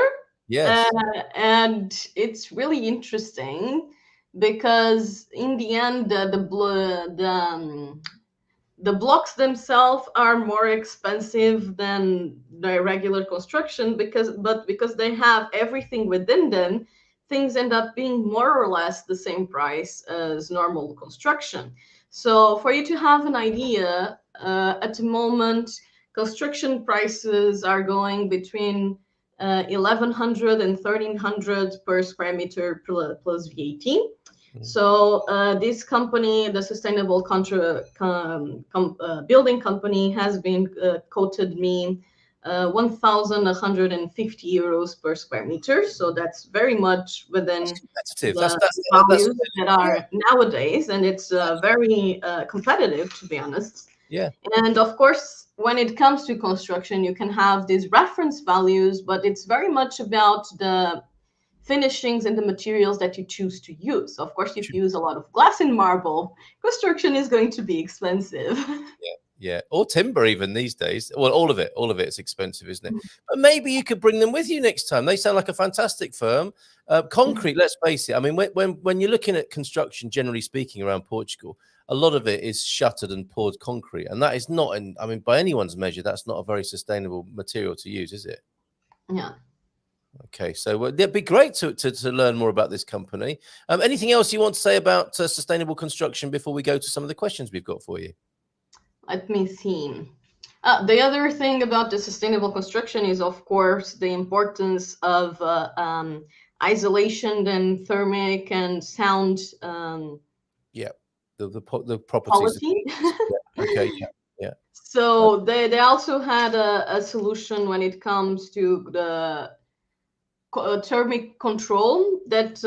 Speaker 2: Yes.
Speaker 5: And it's really interesting because in the end, the blocks themselves are more expensive than the regular construction because they have everything within them, things end up being more or less the same price as normal construction. So for you to have an idea, at the moment construction prices are going between 1100 and 1300 per square meter plus VAT. So this company, the sustainable building company, has been quoted me 1,150 euros per square meter. So that's very much
Speaker 2: That's
Speaker 5: within
Speaker 2: competitive.
Speaker 5: the
Speaker 2: That's
Speaker 5: values that are nowadays, and it's very competitive, to be honest.
Speaker 2: yeah.
Speaker 5: And of course, when it comes to construction, you can have these reference values, but it's very much about the finishings and the materials that you choose to use. Of course, if you use a lot of glass and marble, construction is going to be expensive.
Speaker 2: Yeah, or timber even these days. Well, all of it is expensive, isn't it? But maybe you could bring them with you next time. They sound like a fantastic firm. Concrete, let's face it. I mean, when you're looking at construction, generally speaking, around Portugal, a lot of it is shuttered and poured concrete, and that is not, I mean, by anyone's measure, that's not a very sustainable material to use, is it?
Speaker 5: Yeah.
Speaker 2: Okay, so it'd be great to learn more about this company. Anything else you want to say about sustainable construction before we go to some of the questions we've got for you?
Speaker 5: Let me see. The other thing about the sustainable construction is, of course, the importance of isolation and thermic and sound
Speaker 2: Yeah, the properties.
Speaker 5: quality.
Speaker 2: Okay, yeah.
Speaker 5: So they also had a solution when it comes to the thermic control that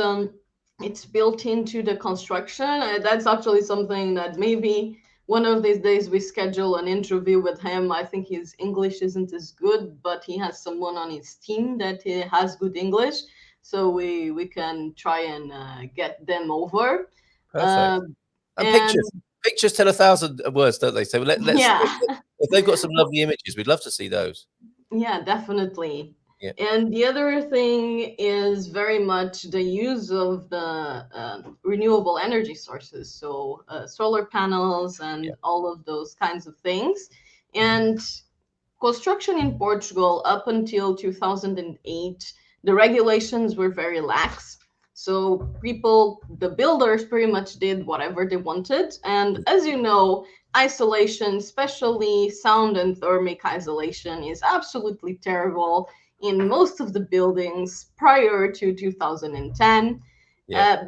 Speaker 5: it's built into the construction. That's actually something that maybe one of these days we schedule an interview with him. I think his English isn't as good, but he has someone on his team that has good English, so we can try and get them over.
Speaker 2: Perfect.
Speaker 5: And
Speaker 2: Pictures tell 1,000 words, don't they? So let's
Speaker 5: yeah.
Speaker 2: if they've got some lovely images, we'd love to see those.
Speaker 5: Yeah, definitely.
Speaker 2: Yeah.
Speaker 5: And the other thing is very much the use of the renewable energy sources, so solar panels and all of those kinds of things. And construction in Portugal up until 2008, the regulations were very lax. So the builders pretty much did whatever they wanted. And as you know, isolation, especially sound and thermic isolation, is absolutely terrible in most of the buildings prior to 2010.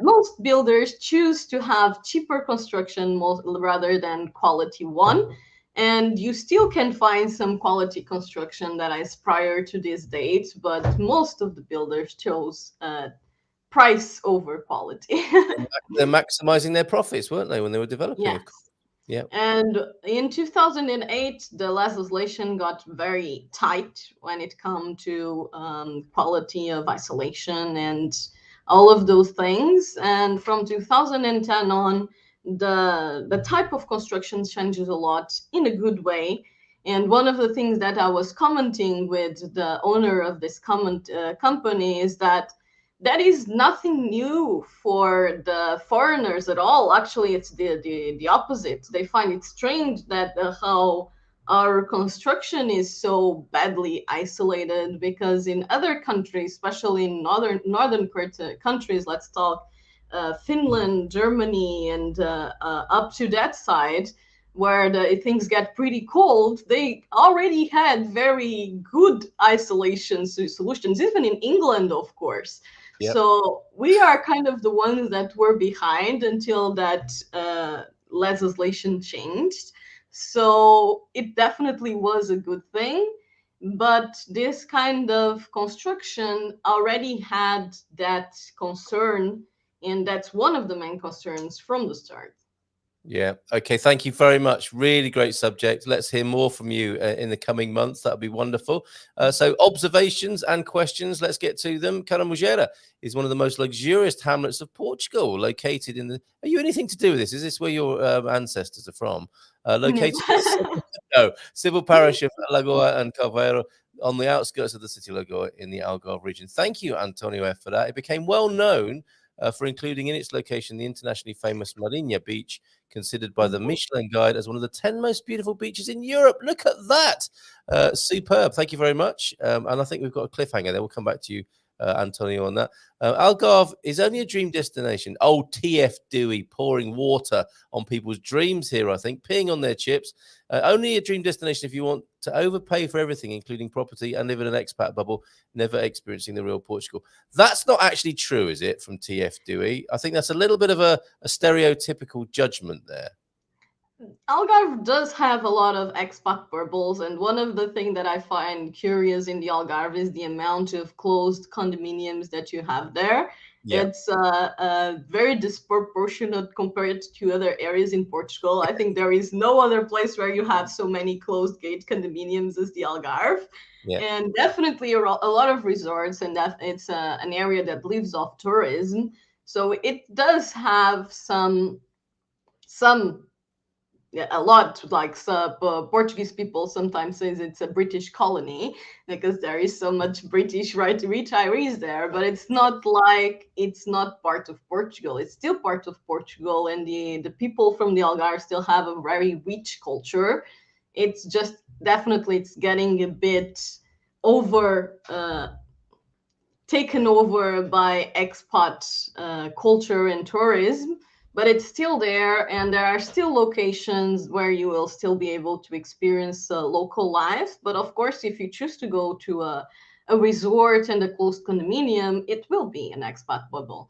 Speaker 5: Most builders choose to have cheaper construction rather than quality one. And you still can find some quality construction that is prior to this date, but most of the builders chose price over quality.
Speaker 2: They're maximizing their profits, weren't they, when they were developing?
Speaker 5: Yes.
Speaker 2: Yeah.
Speaker 5: And in 2008, the legislation got very tight when it come to quality of isolation and all of those things. And from 2010 on, the type of construction changes a lot in a good way. And one of the things that I was commenting with the owner of this company is that is nothing new for the foreigners at all. Actually, it's the opposite. They find it strange that how our construction is so badly isolated, because in other countries, especially in northern countries, let's talk Finland, Germany, and up to that side, where things get pretty cold, they already had very good isolation solutions, even in England, of course.
Speaker 2: Yep.
Speaker 5: So we are kind of the ones that were behind until that legislation changed. So it definitely was a good thing. But this kind of construction already had that concern, and that's one of the main concerns from the start.
Speaker 2: Yeah. Okay. Thank you very much. Really great subject. Let's hear more from you in the coming months. That would be wonderful. So observations and questions. Let's get to them. Caramujera is one of the most luxurious hamlets of Portugal, located in the... Are you anything to do with this? Is this where your ancestors are from? Located in the civil parish of Lagoa and Calveiro, on the outskirts of the city logo in the Algarve region. Thank you, Antonio F, for that. It became well known for including in its location the internationally famous Marinha Beach, considered by the Michelin Guide as one of the 10 most beautiful beaches in Europe. Look at that. Superb. Thank you very much. And I think we've got a cliffhanger there. We'll come back to you, Antonio, on that. Algarve is only a dream destination. Oh, TF Dewey, pouring water on people's dreams here, I think, peeing on their chips. Only a dream destination if you want to overpay for everything, including property, and live in an expat bubble, never experiencing the real Portugal. That's not actually true, is it, from TF Dewey? I think that's a little bit of a stereotypical judgment there.
Speaker 5: Algarve does have a lot of expat bubbles, and one of the things that I find curious in the Algarve is the amount of closed condominiums that you have there.
Speaker 2: Yeah.
Speaker 5: It's very disproportionate compared to other areas in Portugal. I think there is no other place where you have so many closed gate condominiums as the Algarve.
Speaker 2: Yeah.
Speaker 5: And definitely a lot of resorts, and that it's an area that lives off tourism. So it does have some a lot, like Portuguese people sometimes says it's a British colony because there is so much British retirees there, but it's not like it's not part of Portugal. It's still part of Portugal, and the people from the Algarve still have a very rich culture. It's just definitely it's getting a bit over taken over by expat culture and tourism. But it's still there, and there are still locations where you will still be able to experience local life. But of course, if you choose to go to a resort and a closed condominium, it will be an expat bubble.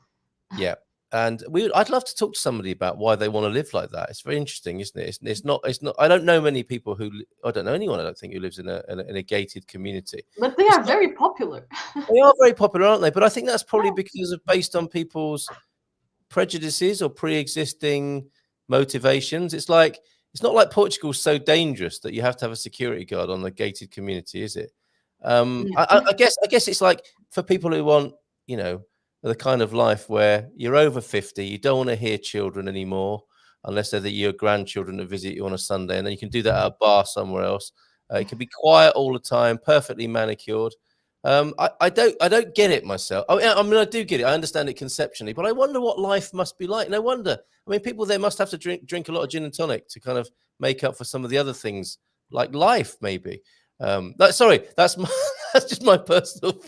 Speaker 2: Yeah. And I'd love to talk to somebody about why they want to live like that. It's very interesting, isn't it? It's not. I don't know many people I don't know anyone, I don't think, who lives in a gated community.
Speaker 5: But they are very popular.
Speaker 2: They are very popular, aren't they? But I think that's probably because of based on people's prejudices or pre-existing motivations. It's not like Portugal's so dangerous that you have to have a security guard on the gated community, is it? I guess it's like for people who want, the kind of life where you're over 50, you don't want to hear children anymore, unless they're your grandchildren that visit you on a Sunday, and then you can do that at a bar somewhere else. It can be quiet all the time, perfectly manicured. I don't get it myself. I mean, I do get it. I understand it conceptually, but I wonder what life must be like. No wonder. I mean, people there must have to drink a lot of gin and tonic to kind of make up for some of the other things, like life, maybe. That's just my personal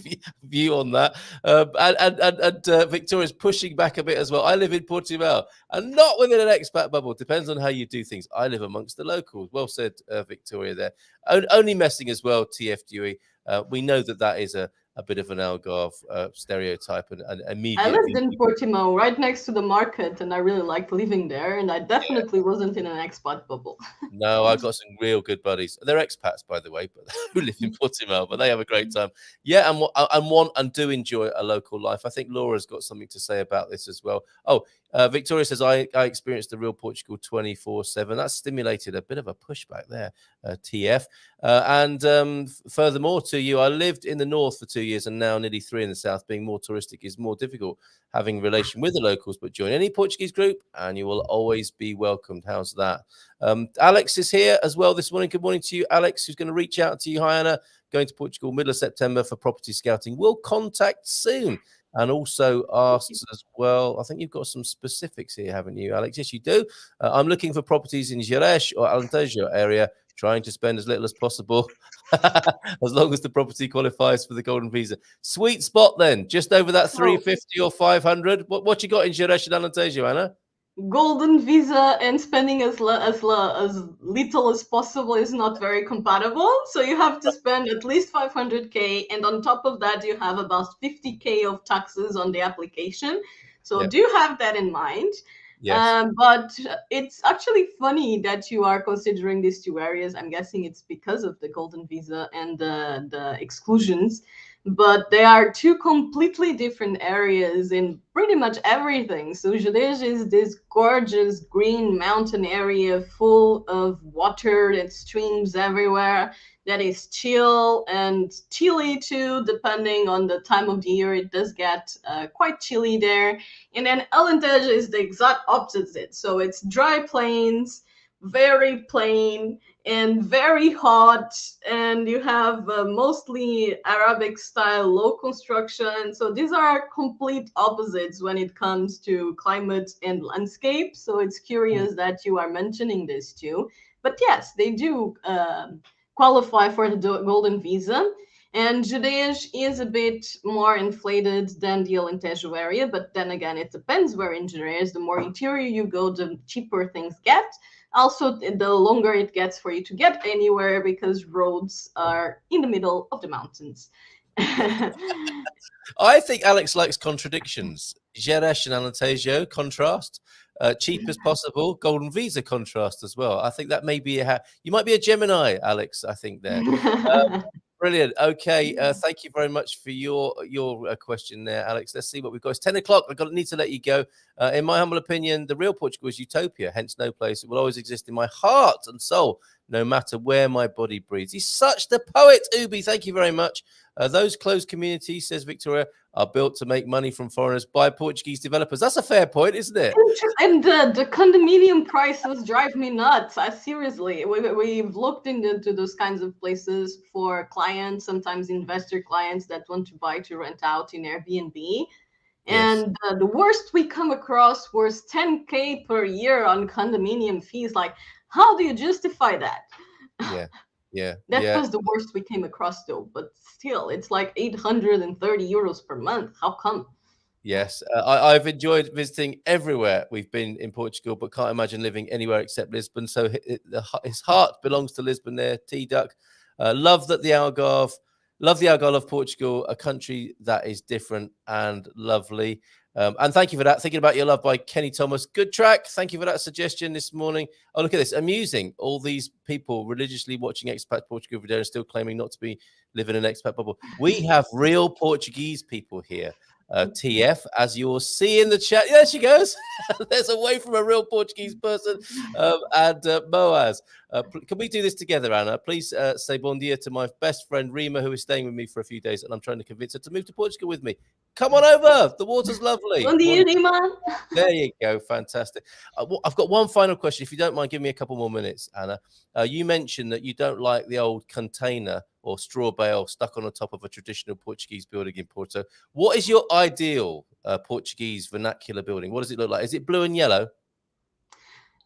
Speaker 2: view on that. And Victoria's pushing back a bit as well. I live in Portugal and not within an expat bubble. Depends on how you do things. I live amongst the locals. Well said, Victoria there. Only messing as well, TF Dewey. We know that is a bit of an Algarve stereotype and immediately.
Speaker 5: I lived in Portimão, right next to the market, and I really liked living there. And I definitely wasn't in an expat bubble.
Speaker 2: No, I got some real good buddies. They're expats, by the way, but who live in Portimão, but they have a great time. Yeah, and do enjoy a local life. I think Laura's got something to say about this as well. Oh, Victoria says, I experienced the real Portugal 24/7. That's stimulated a bit of a pushback there, TF. And furthermore to you, I lived in the north for 2 years and now nearly 3 in the south. Being more touristic is more difficult having relation with the locals, but join any Portuguese group and you will always be welcomed. How's that? Alex is here as well this morning. Good morning to you, Alex, who's going to reach out to you. Hi, Anna. Going to Portugal middle of September for property scouting. We'll contact soon. And also asks as well, I think you've got some specifics here, haven't you, Alex? Yes, you do. I'm looking for properties in Jerez or Alentejo area, trying to spend as little as possible, as long as the property qualifies for the golden visa. Sweet spot then, just over that 350 or 500. What you got in Jerez and Alentejo, Anna?
Speaker 5: Golden visa and spending as little as possible is not very compatible. So you have to spend at least 500K, and on top of that, you have about 50K of taxes on the application. So do have that in mind. Yes. But it's actually funny that you are considering these two areas. I'm guessing it's because of the golden visa and the exclusions. But they are two completely different areas in pretty much everything. So Jerez is this gorgeous green mountain area full of water and streams everywhere that is chill and chilly too, depending on the time of the year. It does get quite chilly there. And then Alentejo is the exact opposite. So it's dry plains, very plain. and very hot, and you have mostly Arabic style low construction. So these are complete opposites when it comes to climate and landscape. So it's curious that you are mentioning this too. But yes, they do qualify for the golden visa. And Judaish is a bit more inflated than the Alentejo area, but then again, it depends where in Judaish. The more interior you go, the cheaper things get. Also, the longer it gets for you to get anywhere because roads are in the middle of the mountains.
Speaker 2: I think Alex likes contradictions. Jerash and Alentejo, contrast. Cheap as possible, golden visa contrast as well. I think that may be you might be a Gemini, Alex, I think there. Brilliant. Okay. Thank you very much for your question there, Alex. Let's see what we've got. It's 10 o'clock. Need to let you go. In my humble opinion, the real Portugal is utopia, hence no place. It will always exist in my heart and soul, no matter where my body breathes. He's such the poet, Ubi. Thank you very much. Those closed communities, says Victoria, are built to make money from foreigners by Portuguese developers. That's a fair point, isn't it?
Speaker 5: And the condominium prices drive me nuts. Seriously, we've looked into those kinds of places for clients, sometimes investor clients that want to buy to rent out in Airbnb. And the worst we come across was 10K per year on condominium fees. Like, how do you justify that? That was the worst we came across, though. But still, it's like 830 euros per month. How come?
Speaker 2: Yes, I've enjoyed visiting everywhere we've been in Portugal, but can't imagine living anywhere except Lisbon. So his heart belongs to Lisbon there, T-Duck. Love the Algarve of Portugal, a country that is different and lovely. And thank you for that. Thinking about your love by Kenny Thomas. Good track. Thank you for that suggestion this morning. Oh, look at this. Amusing. All these people religiously watching Expat Portugal every day and still claiming not to be living in an expat bubble. We have real Portuguese people here. TF, as you'll see in the chat. There she goes. There's away from a real Portuguese person. And Moaz. Can we do this together, Anna? Please say bon dia to my best friend, Rima, who is staying with me for a few days, and I'm trying to convince her to move to Portugal with me. Come on over. The water's lovely.
Speaker 5: Bon dia, Rima.
Speaker 2: There you go. Fantastic. I've got one final question. If you don't mind, give me a couple more minutes, Anna. You mentioned that you don't like the old container or straw bale stuck on the top of a traditional Portuguese building in Porto. What is your ideal Portuguese vernacular building? What does it look like? Is it blue and yellow?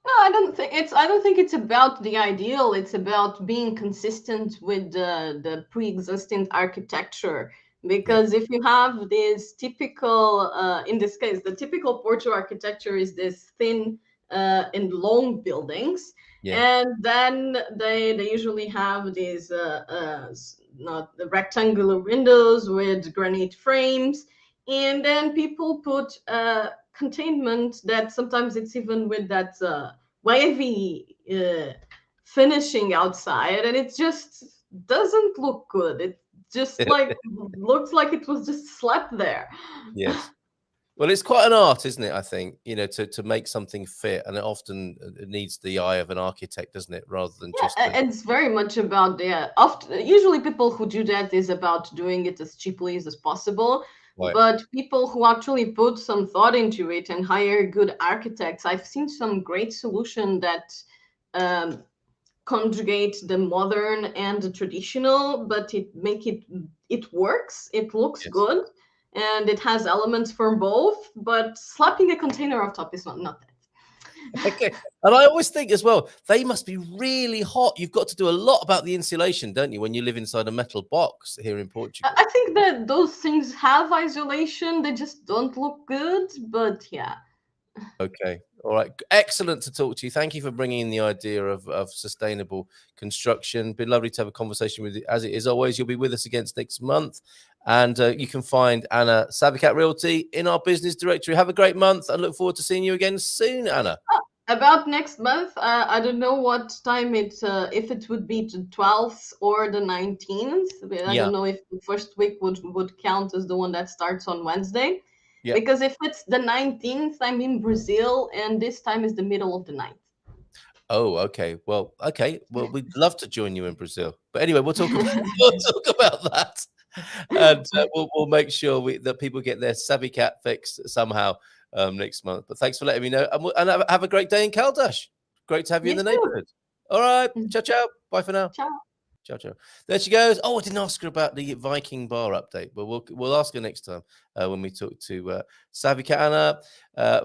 Speaker 5: No, I don't think it's about the ideal. It's about being consistent with the pre-existing architecture. Because if you have this typical, in this case, the typical Porto architecture is this thin and long buildings. And then they usually have these not the rectangular windows with granite frames, and then people put containment that sometimes it's even with that wavy finishing outside, and it just doesn't look good. It just like looks like it was just slapped there.
Speaker 2: Yes. Well, it's quite an art, isn't it? I think, to make something fit, and it often needs the eye of an architect, doesn't it? Rather than just.
Speaker 5: It's very much about usually people who do that is about doing it as cheaply as possible. Right. But people who actually put some thought into it and hire good architects, I've seen some great solution that conjugate the modern and the traditional, but it works. It looks good. And it has elements from both, but slapping a container on top is not that.
Speaker 2: Okay. And I always think as well, they must be really hot. You've got to do a lot about the insulation, don't you, when you live inside a metal box here in Portugal?
Speaker 5: I think that those things have isolation. They just don't look good, but yeah.
Speaker 2: Okay. All right. Excellent to talk to you. Thank you for bringing in the idea of sustainable construction. Been lovely to have a conversation with you. As it is always, you'll be with us again next month. And you can find Anna Savicat Realty in our business directory. Have a great month and look forward to seeing you again soon, Anna.
Speaker 5: About next month, I don't know what time if it would be the 12th or the 19th. I don't know if the first week would count as the one that starts on Wednesday. Yeah. Because if it's the 19th, I'm in Brazil, and this time is the middle of the night.
Speaker 2: Oh, okay. Well, we'd love to join you in Brazil. But anyway, we'll talk about, that. And we'll make sure that people get their Savicat fix somehow next month. But thanks for letting me know. And have a great day in Caldas. Great to have you in the neighborhood. All right. Ciao, ciao. Bye for now.
Speaker 5: Ciao.
Speaker 2: Ciao, ciao. There she goes. Oh, I didn't ask her about the Viking bar update, but we'll ask her next time when we talk to Savikat Anna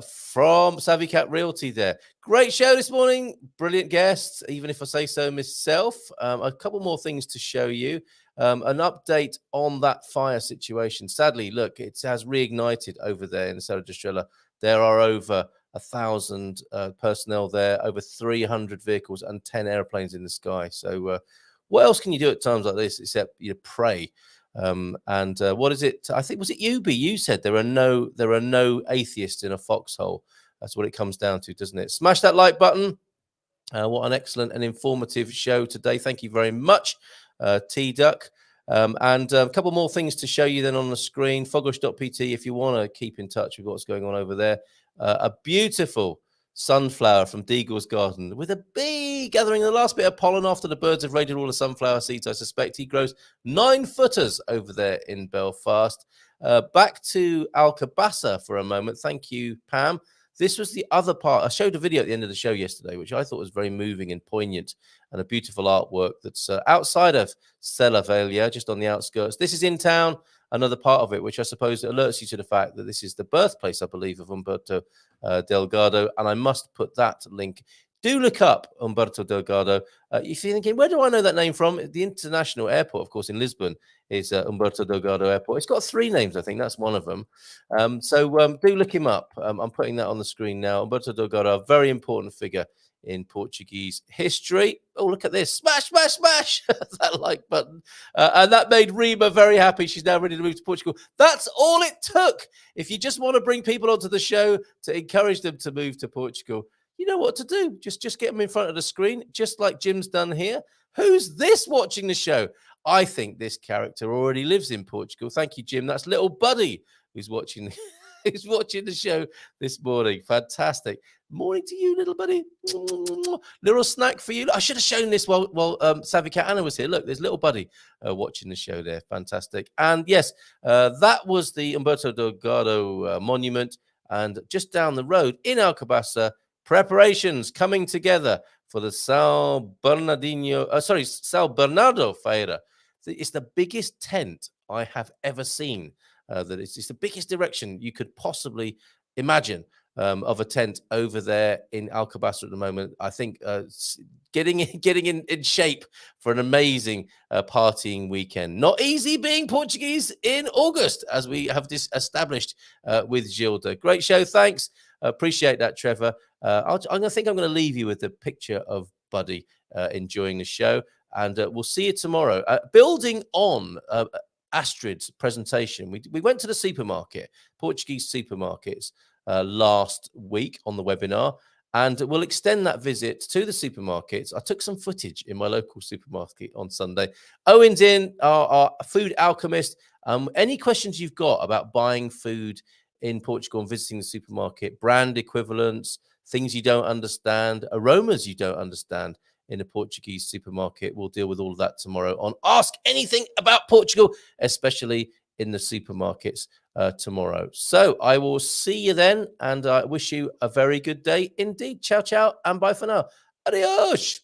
Speaker 2: from Savikat Realty there. Great show this morning. Brilliant guests, even if I say so myself. A couple more things to show you. An update on that fire situation. Sadly, look, it has reignited over there in the Serra da Estrela. There are over 1,000 personnel there, over 300 vehicles and 10 airplanes in the sky. So what else can you do at times like this except pray? And what is it? I think was it Ubi? You said there are no atheists in a foxhole. That's what it comes down to, doesn't it? Smash that like button. What an excellent and informative show today. Thank you very much, T-Duck. And a couple more things to show you then on the screen. Fogosh.pt if you want to keep in touch with what's going on over there. A beautiful sunflower from Deagle's garden with a bee gathering the last bit of pollen after the birds have raided all the sunflower seeds. I suspect he grows 9-footers over there in Belfast. Back to Alcobaça for a moment. Thank you, Pam. This was the other part. I showed a video at the end of the show yesterday, which I thought was very moving and poignant, and a beautiful artwork that's outside of Sella Vella, just on the outskirts. This is in town, another part of it, which I suppose alerts you to the fact that this is the birthplace, I believe, of Umberto Delgado, and I must put that link. Do look up Umberto Delgado. If you're thinking, where do I know that name from? The international airport, of course, in Lisbon is Umberto Delgado Airport. It's got 3 names, I think. That's one of them. So do look him up. I'm putting that on the screen now. Umberto Delgado, a very important figure in Portuguese history. Oh, look at this. Smash, smash, smash. That like button. And that made Rima very happy. She's now ready to move to Portugal. That's all it took. If you just want to bring people onto the show to encourage them to move to Portugal, you know what to do. Just get them in front of the screen, just like Jim's done here. Who's this watching the show? I think this character already lives in Portugal. Thank you, Jim. That's little Buddy who's watching who's watching the show this morning. Fantastic. Morning to you, little buddy. Little snack for you. I should have shown this while Savikat Anna was here. Look, there's little Buddy watching the show there. Fantastic. And yes, that was the Umberto Delgado monument. And just down the road in Alcobaça, preparations coming together for the São Bernardo Feira. It's the biggest tent I have ever seen. It's the biggest erection you could possibly imagine of a tent over there in Alcobaça at the moment. I think getting in shape for an amazing partying weekend. Not easy being Portuguese in August, as we have established with Gilda. Great show, thanks. Appreciate that, Trevor. I'm going to leave you with the picture of Buddy enjoying the show, and we'll see you tomorrow. Building on Astrid's presentation, we went to the supermarket, Portuguese supermarkets, last week on the webinar, and we'll extend that visit to the supermarkets. I took some footage in my local supermarket on Sunday. Owen's in, our food alchemist. Any questions you've got about buying food in Portugal and visiting the supermarket, brand equivalents, things you don't understand, aromas you don't understand in a Portuguese supermarket. We'll deal with all of that tomorrow on Ask Anything About Portugal, especially in the supermarkets tomorrow. So I will see you then, and I wish you a very good day indeed. Ciao, ciao, and bye for now. Adios.